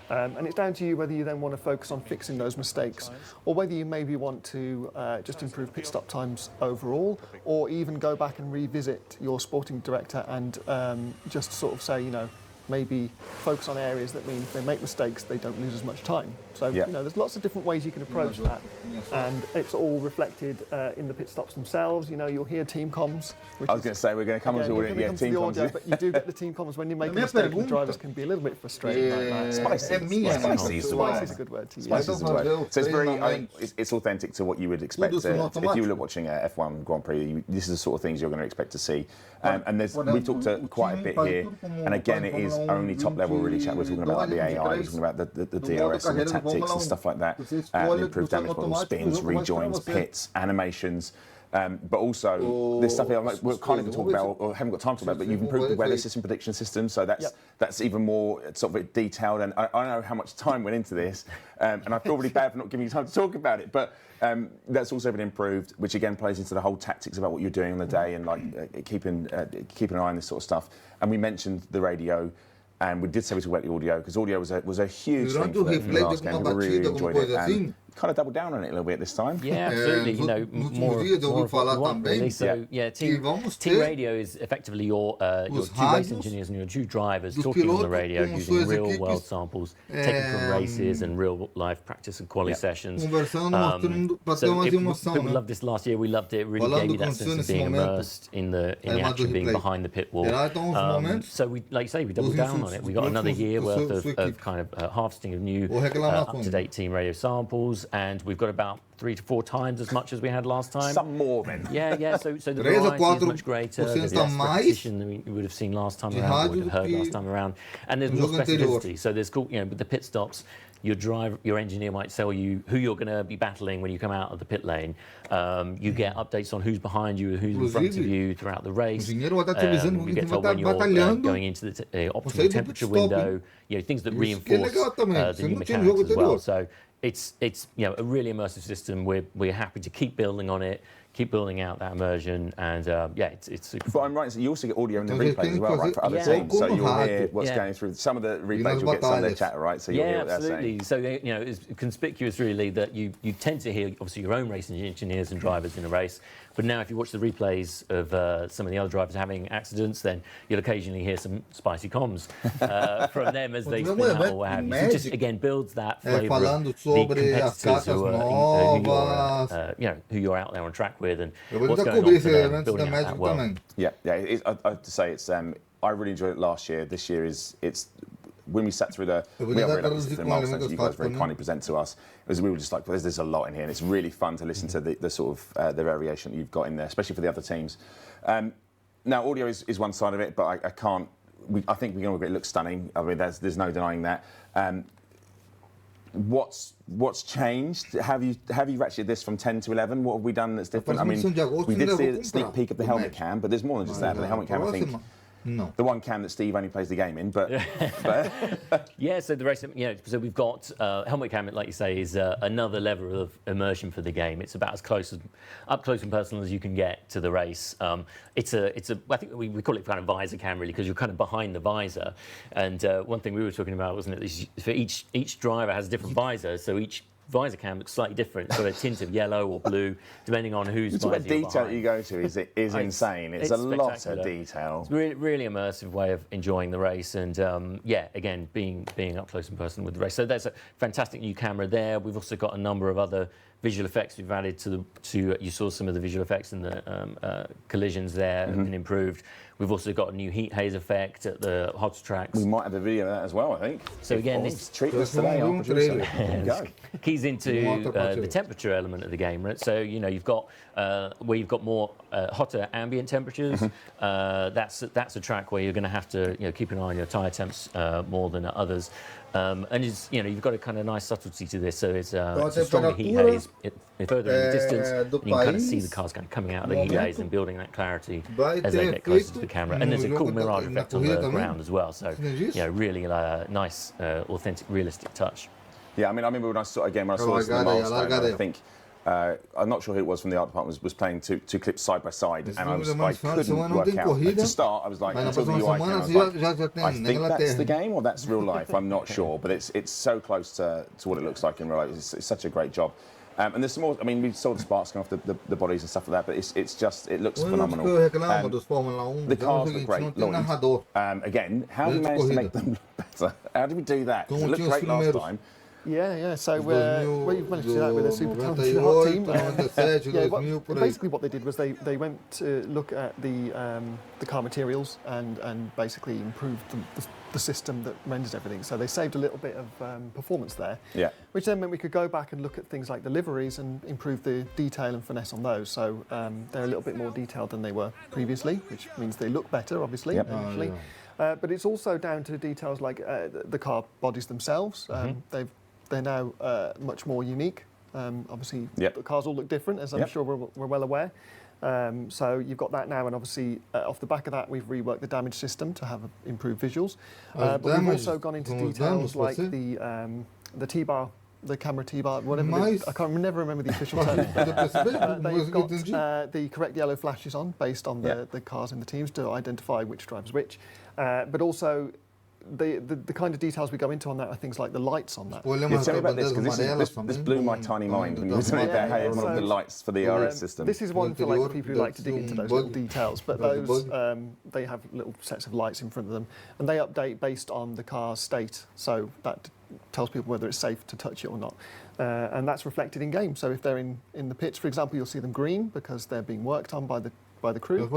And it's down to you whether you then want to focus on fixing those mistakes, or whether you maybe want to just improve pit stop times overall, or even go back and revisit your sporting director and just sort of say, you know, maybe focus on areas that mean if they make mistakes, they don't lose as much time. So, you know, there's lots of different ways you can approach that. And it's all reflected in the pit stops themselves. You know, you'll hear team comms. I was going to say, we're going to come on to team comms. Audio, but you do get the team comms when you make a mistake, and the drivers can be a little bit frustrated like that. Spicy is the word. Spicy is a good word to use. Spicy is the word. So it's very, I think it's authentic to what you would expect. If you were watching a F1 Grand Prix, this is the sort of things you're going to expect to see. And we've talked quite a bit here, and again, it is only top level really chat. We're talking about like the AI, we're talking about the DRS and the tactics and stuff like that, improved damage model, spins, rejoins, pits, animations. But also this stuff here, we're kind of talking about, or haven't got time to talk about, but you've improved the weather system prediction system, so that's even more sort of detailed. And I know how much time went into this, and I feel really bad for not giving you time to talk about it. But that's also been improved, which again plays into the whole tactics about what you're doing on the day and like keeping an eye on this sort of stuff. And we mentioned the radio. And we did say we talked about the audio, because audio was a huge thing for the last game. We really enjoyed it. And kind of doubled down on it a little bit this time. Yeah, absolutely. You know, more of what we want, really. So, team radio is effectively your two race engineers and your two drivers talking on the radio using real world samples taken from races and real live practice and quality sessions. So people loved this last year. We loved it. It really gave you that sense of being immersed in the action, being behind the pit wall. So we, like you say, we doubled down on it. We got another year worth of kind of harvesting of new up-to-date team radio samples, and we've got about 3 to 4 times as much as we had last time. Some more then. Yeah. So the variety is much greater. There's less repetition than we would have seen last time around, would have heard last time around, and there's more specificity. So there's cool, with the pit stops. Your engineer might tell you who you're going to be battling when you come out of the pit lane. You get updates on who's behind you, who's in front of you throughout the race. You get told when you're going into the optimal temperature window. Things that reinforce the new mechanics as well. So it's a really immersive system. We're happy to keep building on it. Keep building out that immersion, and it's super. But I'm right. So you also get audio in the replays as well, right, for other teams. So you'll hear what's going through some of the replays. You'll get some of their chatter, right? So you'll hear what they're saying. Absolutely. So it's conspicuous, really, that you tend to hear obviously your own racing engineers and drivers in a race. But now, if you watch the replays of some of the other drivers having accidents, then you'll occasionally hear some spicy comms from them as they spin out or what have you. So it just again builds that flavour of the competitors who you're out there on track with and what's going on for them, building out that world. Yeah. I have to say, I really enjoyed it last year. This year it's when we sat through the milestones you guys very kindly present to us, we were just like, there's a lot in here, and it's really fun to listen to the sort of the variation that you've got in there, especially for the other teams. Now, audio is one side of it, but I can't. I think we're going to look stunning. I mean, there's no denying that. What's changed? Have you ratcheted this from 10 to 11? What have we done that's different? I mean, we did see a sneak peek of the helmet cam, but there's more than just that. The helmet cam, I think. No. The one cam that Steve only plays the game in, but so the race, so we've got helmet cam, like you say, is another level of immersion for the game. It's about up close and personal as you can get to the race. It's a I think we call it kind of visor cam, really, because you're kind of behind the visor. And one thing we were talking about, wasn't it, for each driver has a different visor, so each visor cam looks slightly different. It's got a tint of yellow or blue, depending on whose visor you're behind. The detail you go to is insane. It's a lot of detail. It's a really immersive way of enjoying the race, and again, being up close and personal with the race. So there's a fantastic new camera there. We've also got a number of other visual effects we've added to you saw some of the visual effects in the collisions there have been improved. We've also got a new heat haze effect at the hot tracks. We might have a video of that as well, I think. So again, this treat us today, our producer. Keys into the temperature element of the game, right? So you've got where you've got more hotter ambient temperatures. That's a track where you're going to have to keep an eye on your tyre temps more than others. And you've got a kind of nice subtlety to this. So it's a stronger heat haze further in the distance. And you can kind of see the cars kind of coming out of the heat haze and building that clarity as they get closer to the camera. And there's a cool mirage effect on the ground as well. So really nice, authentic, realistic touch. Yeah, I remember when I saw the milestone, I think. I'm not sure who it was from the art department was playing two clips side by side, and I couldn't work out. To start, I was like, until the UI came, I was like, I think that's the game or that's real life. I'm not sure, but it's so close to what it looks like in real life. It's such a great job. And there's some more. I mean, we saw the sparks going off the bodies and stuff like that, but it looks phenomenal. The cars look great. Again, how do we manage to make them look better? How did we do that? Because it looked great last time. Yeah. So we've managed to do that with a super talented art team. Basically, what they did was they went to look at the car materials and basically improved the system that renders everything. So they saved a little bit of performance there. Yeah. Which then meant we could go back and look at things like the liveries and improve the detail and finesse on those. So they're a little bit more detailed than they were previously, which means they look better, obviously. Yep. But it's also down to details like the car bodies themselves. They're now much more unique. Obviously, the cars all look different, as I'm sure we're well aware. So you've got that now, and obviously off the back of that, we've reworked the damage system to have improved visuals. But we've also gone into details like the T-bar, the camera T-bar, whatever. I can't never remember the official term. They've got the correct yellow flashes on, based on the cars in the teams to identify which driver's which. But also, the kind of details we go into on that are things like the lights on that. Yeah, tell me about this, because this blew my tiny mind when you were telling me about how you have the lights for the ERS system. This is one for like the people who like to dig into those little details, but those they have little sets of lights in front of them, and they update based on the car's state, so that tells people whether it's safe to touch it or not. And that's reflected in game. So if they're in the pitch, for example, you'll see them green because they're being worked on by the crew.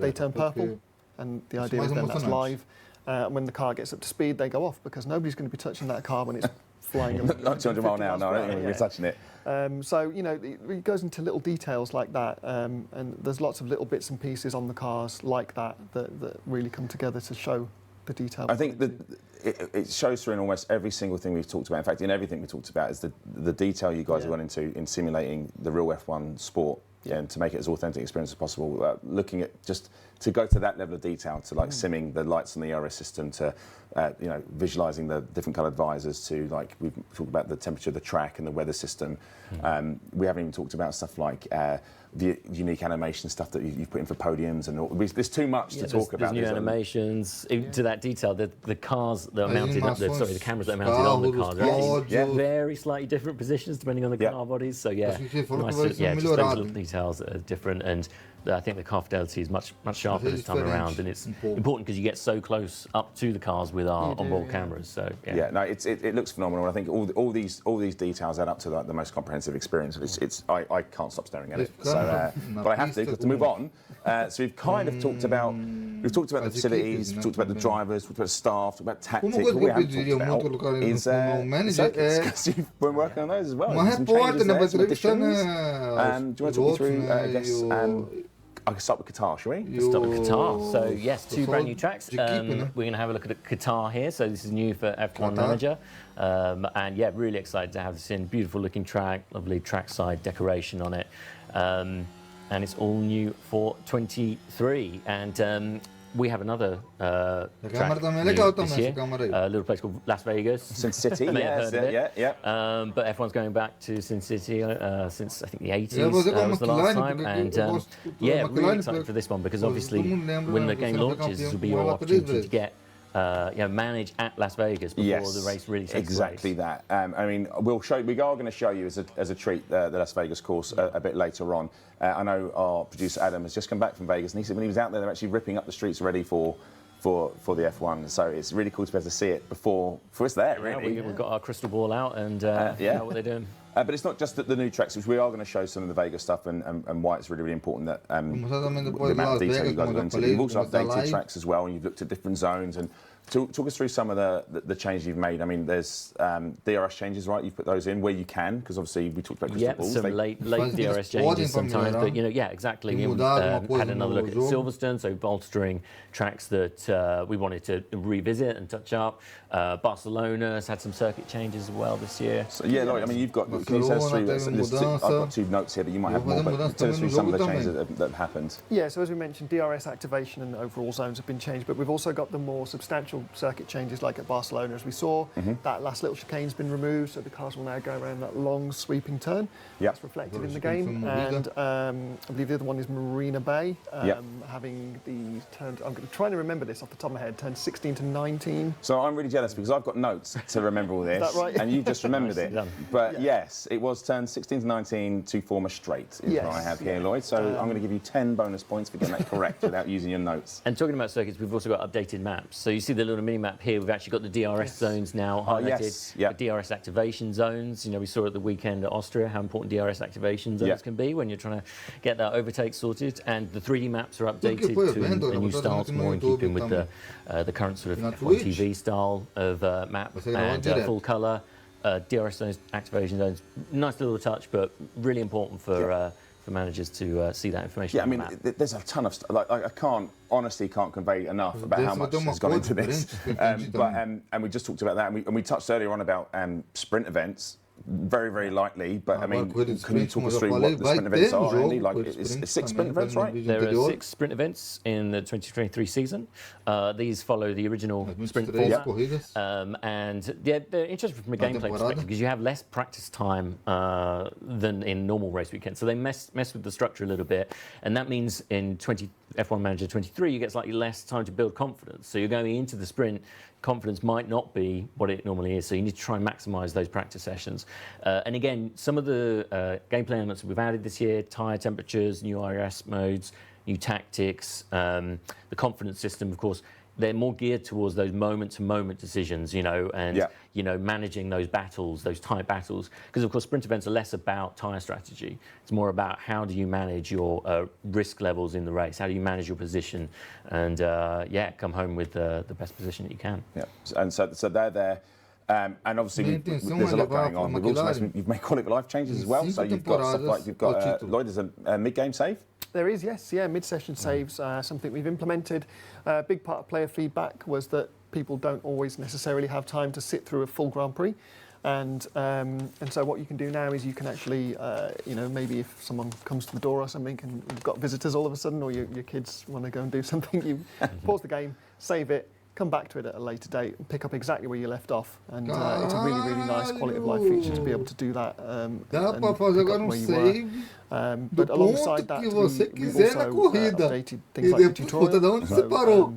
They turn purple, and the idea is then that's live. When the car gets up to speed, they go off because nobody's going to be touching that car when it's flying. Not 200 miles an hour, no, I don't think we're touching it. So, you know, it goes into little details like that, and there's lots of little bits and pieces on the cars like that really come together to show the detail. I think that it shows through in almost every single thing we've talked about. In fact, in everything we talked about is the detail you guys have gone into in simulating the real F1 sport, and to make it as authentic experience as possible. Looking at just to go to that level of detail, to like simming the lights on the ERS system, to you know, visualising the different coloured visors, to like we've talked about the temperature of the track and the weather system. We haven't even talked about stuff like the unique animation stuff that you've put in for podiums, and all. There's too much to talk about. There's new animations to that detail. The cars that are mounted up, the cameras that are mounted on the cars are actually very slightly different positions depending on the car bodies. So just those little details that are different, and I think the car fidelity is much sharper this time around, and it's important because you get so close up to the cars with our onboard cameras. So no, it looks phenomenal. I think all these details add up to like the most comprehensive experience. I can't stop staring at it. So, but I have to move on. So we've kind of talked about the facilities, we've talked about the drivers, we've talked about staff, talked about tactics. What we haven't talked about is circuits, because you've been working on those as well. Some changes there, some additions. Do you want to talk me through, I guess, I can start with Qatar, shall we? Let's start with Qatar. So yes, 2 brand new tracks. We're going to have a look at Qatar here. So this is new for F1 Manager. And yeah, really excited to have this in. Beautiful looking track, lovely trackside decoration on it. And it's all new for 23. And we have another track this year, a little place called Las Vegas. Sin City, but F1's going back to Sin City since I think the 80s was the last time, and really excited for this one because obviously when the game launches, this will be your opportunity to get manage at Las Vegas before the race really takes place. Exactly that. I mean, we are going to show you as a treat the Las Vegas course a bit later on. I know our producer Adam has just come back from Vegas, and he said when he was out there, they're actually ripping up the streets ready for the F1. So it's really cool to be able to see it before it's there. Really, we've got our crystal ball out and know what they're doing. But it's not just the new tracks, which we are going to show some of the Vegas stuff and why it's really, really important that the amount of detail you guys have gone into. You've also updated tracks as well, and you've looked at different zones. And talk us through some of the changes you've made. I mean, there's DRS changes, right? You've put those in where you can, because obviously we talked about crystal balls. Some late DRS changes sometimes, but exactly. We had another look at Silverstone, so bolstering tracks that we wanted to revisit and touch up. Barcelona's had some circuit changes as well this year. So, Lloyd, I mean, you've got. Can you tell us through? I've got 2 notes here that you might have more, but tell us through some of the changes that have happened. Yeah, so as we mentioned, DRS activation and overall zones have been changed, but we've also got the more substantial circuit changes like at Barcelona, as we saw. That last little chicane's been removed, so the cars will now go around that long sweeping turn. That's reflected in the game. And I believe the other one is Marina Bay, having the turn. I'm trying to remember this off the top of my head. Turn 16 to 19. So I'm really jealous because I've got notes to remember all this, is that right? And you just remembered it. But yes, it was turn 16 to 19 to form a straight. Is what I have here, Lloyd. So I'm going to give you 10 bonus points for getting that correct without using your notes. And talking about circuits, we've also got updated maps. So you see the little mini map here. We've actually got the DRS zones now highlighted. The DRS activation zones. We saw at the weekend at Austria how important DRS activation zones can be when you're trying to get that overtake sorted. And the 3D maps are updated to a new style, more in keeping with the current sort of F1 TV style of map and full colour. DRS zones, activation zones, nice little touch, but really important for managers to see that information. I mean, there's a ton of stuff. Like, I honestly can't convey enough about how much has gone into this. And we just talked about that, and we touched earlier on about sprint events. very, very likely. But I mean, Agora, can you talk us through what the vai sprint events ter are, Andy? Like, com it's sprint 6 sprint também, events, vai no right? vídeo There are anterior. 6 sprint events in the 2023 season. These follow the original As sprint 23 format. corridas. And yeah, they're interesting from a Na gameplay temporada. perspective because you have less practice time than in normal race weekends. So they mess with the structure a little bit, and that means in F1 Manager 23 you get slightly less time to build confidence. So you're going into the sprint, confidence might not be what it normally is. So you need to try and maximise those practice sessions. And again, some of the gameplay elements that we've added this year: tyre temperatures, new IRS modes, new tactics, the confidence system, of course. They're more geared towards those moment-to-moment decisions, you know, and you know, managing those battles, those tight battles. Because of course, sprint events are less about tyre strategy. It's more about how do you manage your risk levels in the race? How do you manage your position? And yeah, come home with the best position that you can. Yeah, and so they're there. And obviously, there's a lot going on. We've also you've made quality of life changes as well. So you've got stuff like you've got Lloyd as a mid-game save. There is, yes, yeah, mid-session saves, something we've implemented. A big part of player feedback was that people don't always necessarily have time to sit through a full Grand Prix. And so what you can do now is you can actually, you know, maybe if someone comes to the door or something and you've got visitors all of a sudden, or your kids want to go and do something, you pause the game, save it, come back to it at a later date and pick up exactly where you left off. And it's a really, really nice quality of life feature to be able to do that. Dá para fazer agora um save but do alongside ponto that, que você we've quiser na also corrida. updated E things like the depois, puta, de tutorial. onde você parou?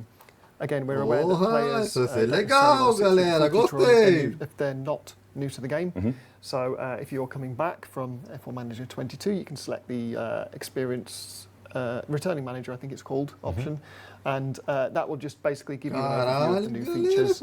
Again, we're aware that Porra, players isso vai ser don't legal, necessarily sit galera. through the tutorial Gostei. if they're not new to the game. So if you're coming back from F1 Manager 22, you can select the experience returning manager, I think it's called, option, and that will just basically give you an overview of the new features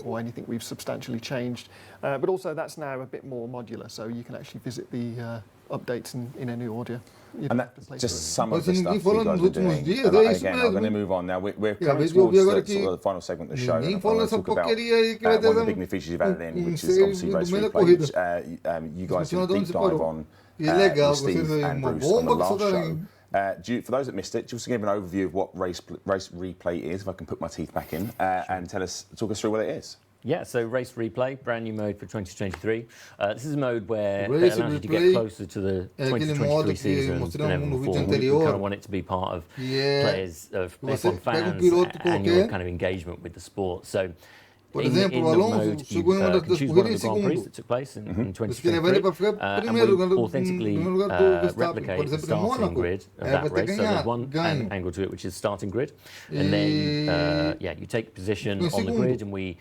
or anything we've substantially changed. But also that's now a bit more modular, so you can actually visit the updates in any order. And that's just some of the Mas stuff ninguém falou you guys nos are doing. últimos dias, And é isso again, I'm going to mesmo. move on now. We're Yeah, coming mas eu vi towards agora the, sort of the final segment of the show. ninguém And I falou want to essa talk about porcaria aí que vai one of the ter big new features you've added in, which is save obviously do race meio da replay, which corrida. you guys Continuar did a de onde deep você dive parou. on E é legal, with Steve vocês aí, and uma Bruce on the bomba que last você show. tá For those that missed it, just to give an overview of what race replay is, if I can put my teeth back in, and talk us through what it is. Yeah, so Race Replay, brand new mode for 2023. This is a mode where it Race allows you to get Replay closer to the é aquele modo 2023 que season than mostramos ever no before. vídeo We kind anterior. of want it to be part of Yeah. players, of Você F1 pega fans, piloto and your qualquer. kind of engagement with the sport. So, Por in exemplo, the o Alonso mode, you chegou em uma can das choose one of corridas the em Grand Prix segundo. that took place in Você quer levar ele 2023, para ficar and primeiro, we no authentically primeiro lugar do Verstappen. replicate Por the exemplo, em starting Mônaco, grid of vai that ter que race. So there's one ganho. angle to it, which is starting grid, and then yeah, you take position on the grid, and we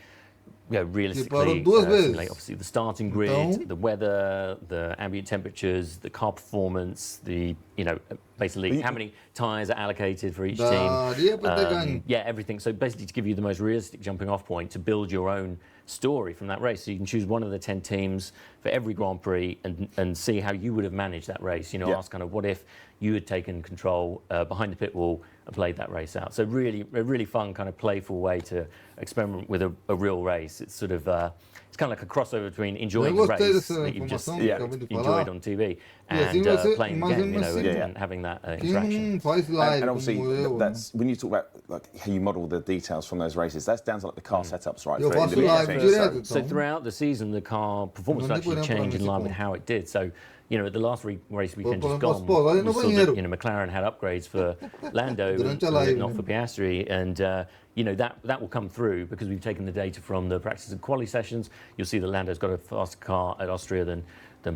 realistically duas vezes. simulate obviously the starting grid, Então, the weather, the ambient temperatures, the car performance, the basically how many tyres are allocated for each daria para ter ganho. team. Yeah, everything. So basically to give you the most realistic jumping off point to build your own story from that race. So you can choose one of the 10 teams for every Grand Prix and see how you would have managed that race. Ask kind of what if you had taken control behind the pit wall and played that race out. So really, a really fun kind of playful way to experiment with a real race. It's sort of it's kind of like a crossover between enjoying the gostei race dessa that you've just informação que acabei de falar. enjoyed on TV E assim and você playing the mais game, imersivo. and having that Quem interaction. não faz live And obviously, como eu, that's when you talk about like how you model the details from those races. That's down to like the car setups, right? Eu for faço individual live teams. direto. So throughout the season, the car performance Não will nem actually podemos change in falar line with nesse how it did. So, at the last race weekend Pô, just posso gone, pôr, olha no we saw banheiro. that McLaren had upgrades for Lando, Durante a and live, not né? for Piastri, and that will come through because we've taken the data from the practice and quali sessions. You'll see that Lando's got a faster car at Austria than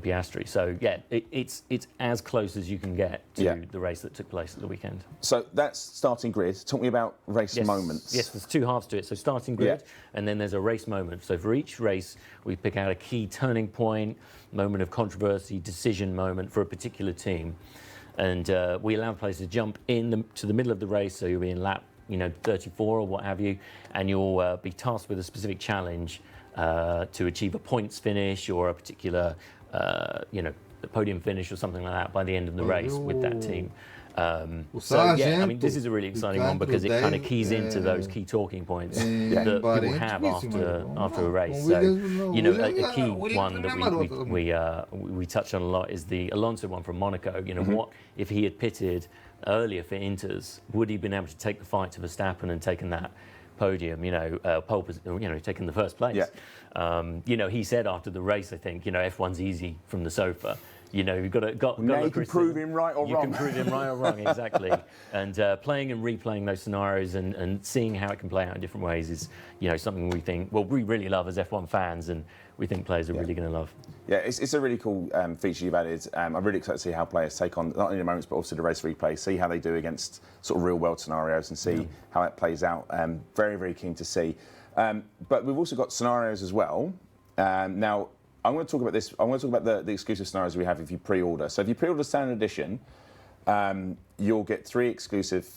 Piastri. So yeah, it's as close as you can get to the race that took place at the weekend. So that's starting grid. Talk me about race moments. Yes, there's two halves to it. So starting grid, and then there's a race moment. So for each race, we pick out a key turning point, moment of controversy, decision moment for a particular team. And we allow players to jump to the middle of the race, so you'll be in lap 34 or what have you, and you'll be tasked with a specific challenge to achieve a points finish or a particular the podium finish or something like that by the end of the race with that team. So yeah, I mean, this is a really exciting one because it kind of keys into those key talking points that people have after a race. So a key one that we touch on a lot is the Alonso one from Monaco. What if he had pitted earlier for Inters? Would he have been able to take the fight to Verstappen and taken that podium, taking the first place. Yeah. He said after the race, I think, F1's easy from the sofa. You've got now you can prove him right or wrong. You can prove him right or wrong, exactly. And playing and replaying those scenarios and seeing how it can play out in different ways is, something we really love as F1 fans, and we think players are really going to love. Yeah, it's a really cool feature you've added. I'm really excited to see how players take on not only the moments but also the race replay, see how they do against sort of real world scenarios and see how it plays out. Very, very keen to see. But we've also got scenarios as well. Now, I'm going to talk about this. I want to talk about the exclusive scenarios we have if you pre-order. So if you pre-order Standard Edition, you'll get 3 exclusive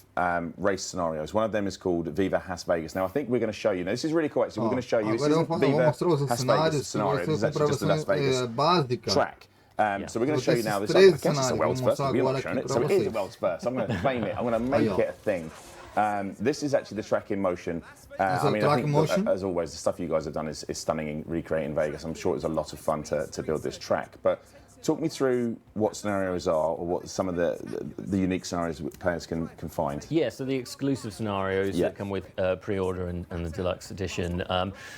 race scenarios. One of them is called Viva LasVegas. Now, I think we're going to show you. Now, this is really cool, actually. We're going to show you. This isn't Viva LasVegas scenario. This is actually just the Las Vegas track. So we're going to show you now this. I guess it's the world's first. We're not showing it. So it is the world's first. I'm going to claim it. I'm going to make it a thing. This is actually the track in motion. I think, as always, the stuff you guys have done is stunning in recreating Vegas. I'm sure it was a lot of fun to build this track. But talk me through what scenarios are, or what some of the unique scenarios players can find. Yeah, so the exclusive scenarios that come with pre-order and the deluxe edition.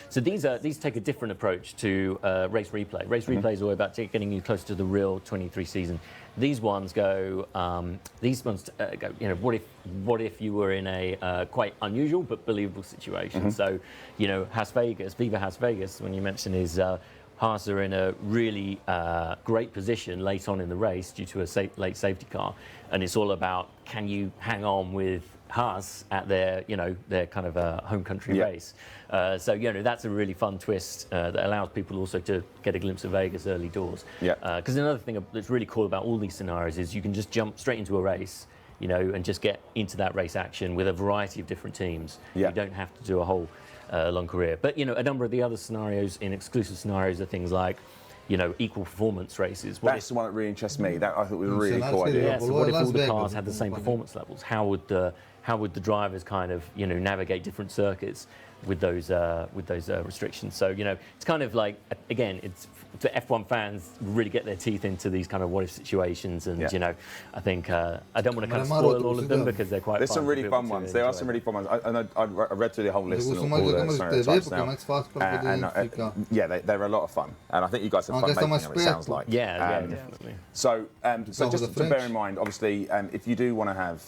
So these take a different approach to race replay. Race replay is all about getting you close to the real 23 season. These ones go. What if you were in a quite unusual but believable situation? So, LasVegas, Viva LasVegas, when you mention is. Haas are in a really great position late on in the race due to a late safety car, and it's all about can you hang on with Haas at their kind of home country race. So that's a really fun twist that allows people also to get a glimpse of Vegas early doors. Because another thing that's really cool about all these scenarios is you can just jump straight into a race, and just get into that race action with a variety of different teams. You don't have to do a whole long career. But, a number of the other scenarios in exclusive scenarios are things like, equal performance races. That's the one that really interests me. That I thought was a really cool idea. Yeah, so what if all the cars had the same performance levels? How would the drivers kind of, navigate different circuits with those restrictions? So, it's kind of like, again, it's for F1 fans really get their teeth into these kind of what if situations, and I think I don't want to kind of spoil all of them because they're quite. There's some really fun ones. There are some really fun ones. I read through the whole list and all the scenario types now. They're a lot of fun, and I think you guys have fun making them. It sounds like. Yeah, definitely. So just to bear in mind, obviously, if you do want to have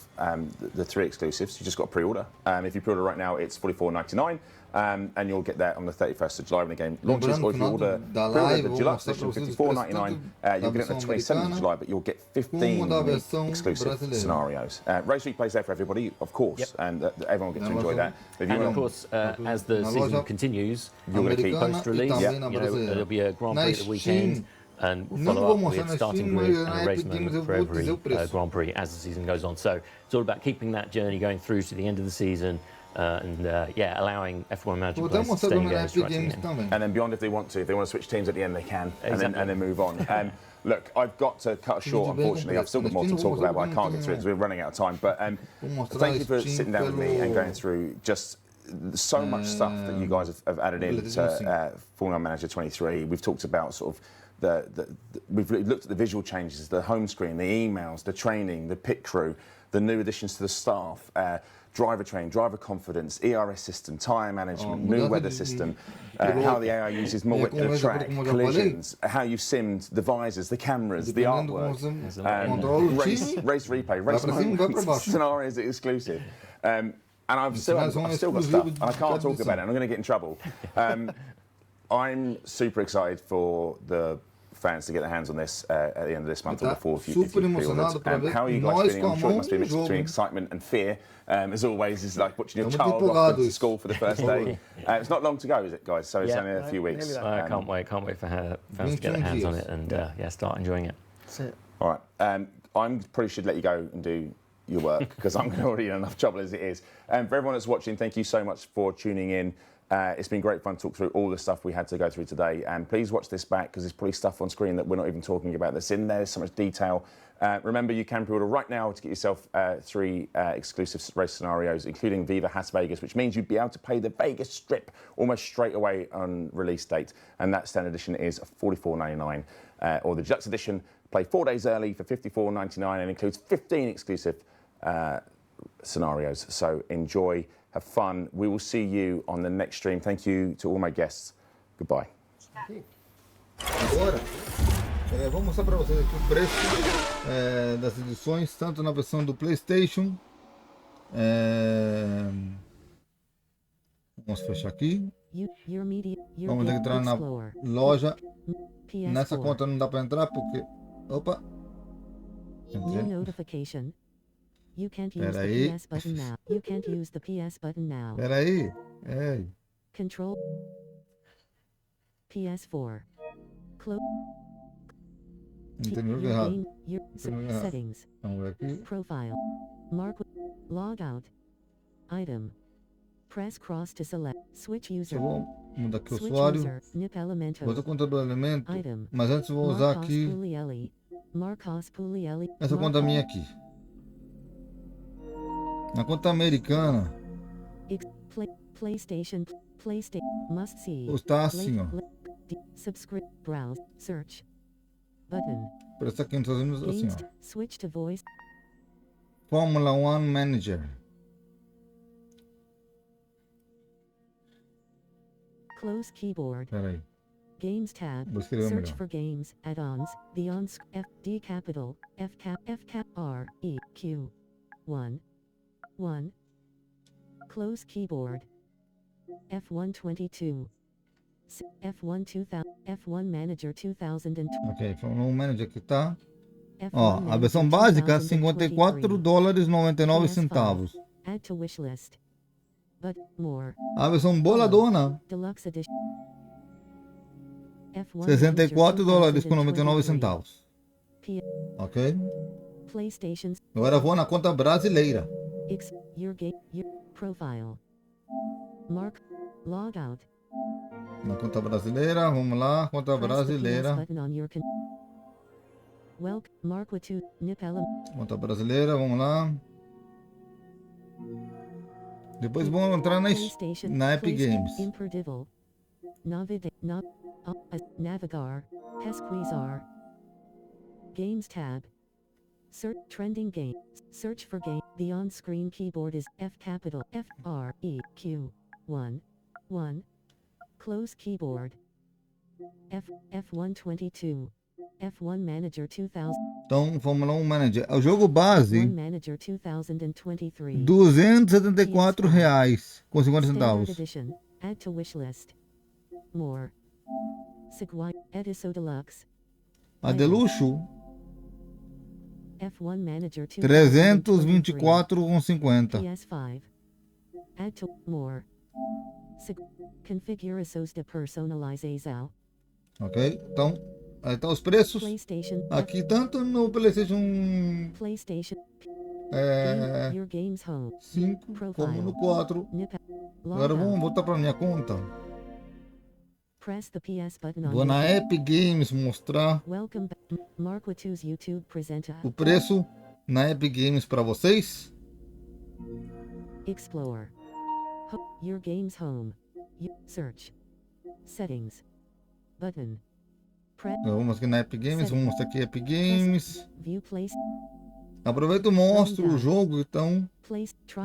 the 3 exclusives, you just got to pre-order. If you pre-order right now, it's $44.99. And you'll get that on the 31st of July when the game launches. Or if you order the deluxe edition, $54.99, you'll get it on the 27th of July, but you'll get 15 exclusive scenarios. Race replays there for everybody, of course, and everyone will get to enjoy that. And of course, as the season continues, you're going to keep post-release. There'll be a Grand Prix at the weekend. And we'll follow up with starting grid and a race moment for every Grand Prix as the season goes on. So it's all about keeping that journey going through to the end of the season. Allowing F1 Manager players to stay engaged right to the end. And then beyond, if they want to switch teams at the end, they can, and then move on. Look, I've got to cut short, unfortunately. I've still got more to talk about, but I can't get through it because we're running out of time. But thank you for sitting down with me and going through just so much stuff that you guys have added in to Formula Manager 23. We've talked about sort of we've looked at the visual changes, the home screen, the emails, the training, the pit crew, the new additions to the staff, driver training, driver confidence, ERS system, tyre management, new weather system, how the AI uses more width of the track, collisions, how you've simmed the visors, the cameras, the artwork, race replay, race moments, scenarios exclusive. And I've still got stuff, and I can't talk about it, and I'm going to get in trouble. I'm super excited for the fans to get their hands on this at the end of this month or before if you pre-ordered. How are you guys feeling? I'm sure it must be a mix between excitement and fear. As always, it's like watching your child off to school for the first day. It's not long to go, is it, guys? So it's only a few weeks. I can't wait for fans to get their hands on it and start enjoying it. That's it. All right. I probably should let you go and do your work because I'm already in enough trouble as it is. For everyone that's watching, thank you so much for tuning in. It's been great fun to talk through all the stuff we had to go through today. And please watch this back because there's probably stuff on screen that we're not even talking about that's in there. There's so much detail. Remember, you can pre-order right now to get yourself 3 exclusive race scenarios, including Viva LasVegas, which means you'd be able to play the Vegas Strip almost straight away on release date. And that standard edition is $44.99. Or the deluxe edition, play 4 days early for $54.99 and includes 15 exclusive scenarios. So enjoy have fun. We will see you on the next stream. Thank you to all my guests. Goodbye. Agora, vou mostrar para vocês aqui o preço das edições, tanto na versão do PlayStation. Vamos fechar aqui. Vamos entrar na loja. Nessa conta não dá para entrar porque... Opa! Entrei. You can't use the PS button now. You can't use the PS button now. Peraí. Ei. Control PS4. Close. Entendi errado. Settings. Vamos ver aqui. Profile. Mark. Log out. Item. Press cross to select. Switch user. Eu vou mudar aqui o Switch usuário. user. Nip elemento. Vou ter conta do elemento. Item. Mas antes eu vou usar aqui Marcos Puglielli. essa conta minha aqui. Na conta americana. PlayStation. Must see. Está assim, ó. Subscribe. Browse. Search. Button. Parece aqui nos Estados Unidos assim, ó. Switch to voice. Formula 1 Manager. Close keyboard. Peraí. Games tab. Vou escrever Search melhor. for games. Add-ons. The on F D capital F cap R E Q 1 1. Close keyboard. F122. F1 2000. F1 Manager 2020. Ok, Formula 1 Manager aqui tá. F1 Ó, a Manager versão básica 2023. $54,99. Add to wish list. But more. A versão boladona Deluxe edition. F1 $64,99. Ok? PlayStation's Agora eu vou na conta brasileira. your game your profile. Mark log out. Na conta brasileira, vamos lá, conta Press the PS brasileira. button on your Mark with two nip element. Conta brasileira, vamos lá. Depois vamos entrar na Epic Games. Imperdible. Navigar. Pesquisar. Games tab. Search trending game. Search for game. The on-screen keyboard is F capital F R E Q 1 1. Close keyboard. F122. F1 Manager 2000. Então, Fórmula 1 Manager. O jogo base, F1 Manager 2023. R$ 274,50 com 50 Standard centavos. edition. Add to wish list. More. Segway. Ediso Deluxe. A de luxo, F1 Manager 2023. 324,50. PS5. Add to more. Configure SOS de personalização. Ok? Então, aí tá os preços. PlayStation. Aqui, tanto no PlayStation PlayStation. Your games home. 5 como no 4. Nip. Agora Log vamos out. voltar para minha conta. Press the PS button on Vou na your Epic Games mostrar Welcome back. Mark Watu's YouTube presenter. o preço na Epic Games para vocês. Explore. Your games home. Search. Settings. Button. Press. Vamos aqui na Epic Games, vamos mostrar aqui Epic Games. View place. Aproveito e mostro o jogo que estão Place. Try.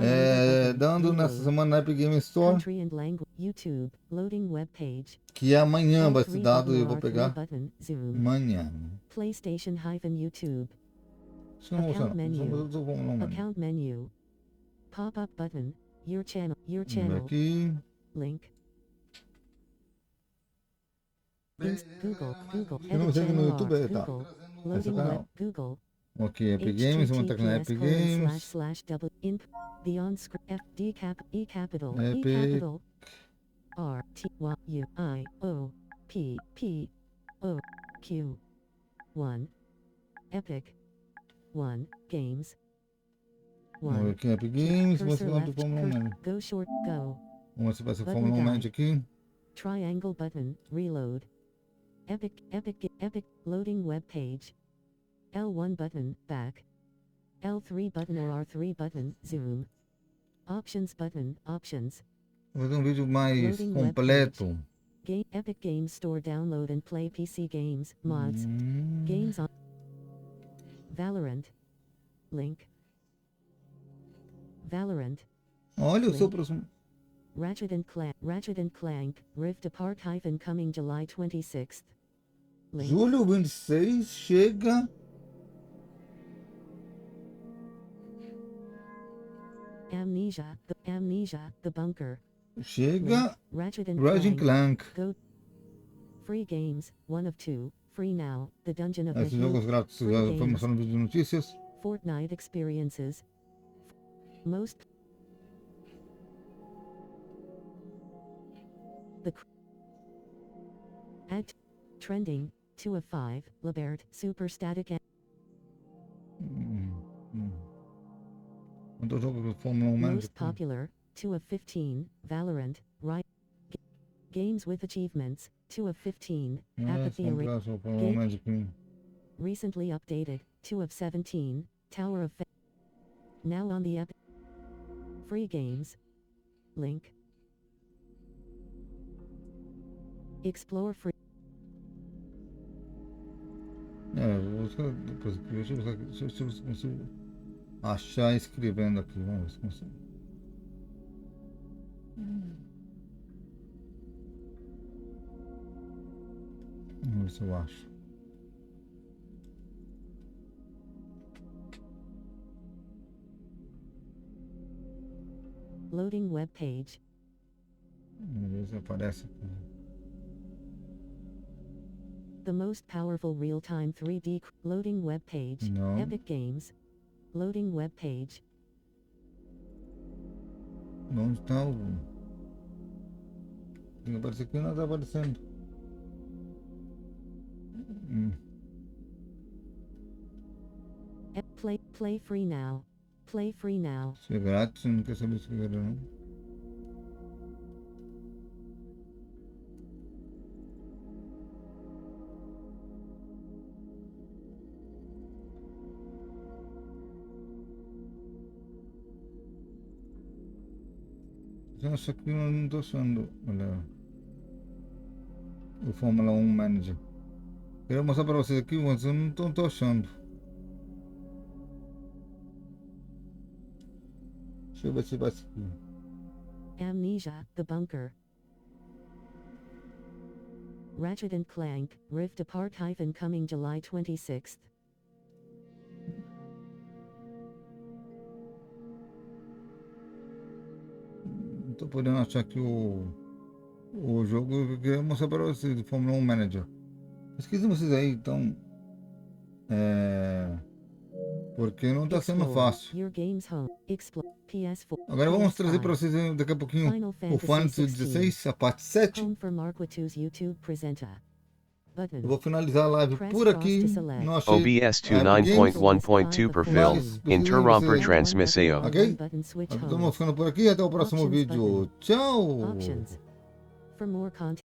dando nessa semana na Epic Games Store, Country and language. YouTube. Loading web page. que amanhã vai L3 ser dado e eu button vou R3 pegar button. Zoom. amanhã. PlayStation-YouTube. Isso não funciona. Account menu. Vamos lá. Account menu. Pop-up button. Your channel. Your Vamos ver channel. aqui. Link. Google. Eu não sei que no Channel YouTube R. tá. Google. Esse Loading canal. web. Google. Ok, Epic Games, vamos entrar aqui na Epic Games. // the on screen F D cap E capital Epic. E capital R T Y U I O P P O Q 1 Epic 1 Games Vamos ver 1 aqui Epic Games, vamos Cursor ver onde left, Fórmula 1 Manager. Go short go Vamos ver se vai ser Button Fórmula 1 down. Manager aqui. triangle button reload Epic loading web page L1 button back L3 button or R3 button zoom options button options Vou fazer um vídeo mais Loading web completo. Epic Games Store download and play PC games mods games on Valorant link Valorant Olha o seu próximo. Ratchet and Clank, Rift Apart - coming July 26th. Link. Julho 26 chega. Amnesia, The Bunker. Chega Ratchet and Ratchet Clank. Go. Free games, 1 of 2. Free now. The Dungeon of Esses the jogos Hill. grátis Free já games. foi mostrado no vídeo de notícias. Fortnite experiences. Most. The. Add. Trending, 2 of 5. Libert, Super Static. Quantos jogos de Fórmula 1 Manager? Most popular, 2 of 15. Valorant, right. Games with achievements, 2 of 15. Apathy Array. Só Fórmula 1 Manager aqui. Recently updated, 2 of 17. Tower of Now on the app. Free games. Link. Explore free. Vou buscar depois aqui. Deixa eu ver se eu consigo achar escrevendo aqui. Vamos ver se consigo. Vamos ver se eu acho. Loading web page. Vamos ver se aparece aqui. The most powerful real-time 3D loading web page. No. Epic Games. Loading web page. Onde está o. Tem que aparecer aqui, não está aparecendo. Play free now. Play free now. Se é grátis, não quer saber se é grátis não. Isso aqui eu não estou achando. Olha. O Fórmula 1 Manager. Quero mostrar para vocês aqui, mas eu não estou achando. Deixa eu ver se vai aqui. Amnesia, The Bunker. Ratchet and Clank, Rift Apart - coming July 26th. Não estou podendo achar aqui o jogo que eu queria mostrar para vocês, do Fórmula 1 Manager. Pesquisem vocês aí, então. Porque não está sendo fácil. Your games home. PS4. Agora vamos trazer para vocês daqui a pouquinho o Final Fantasy 16, a parte 7. Home for Marquitu's YouTube presenter. Button. Eu vou finalizar a live por aqui. Não achei OBS 29.1.2 perfil. Interromper transmissão. Ok? Estamos ficando por aqui. Até o próximo vídeo. Tchau! Options. For more content.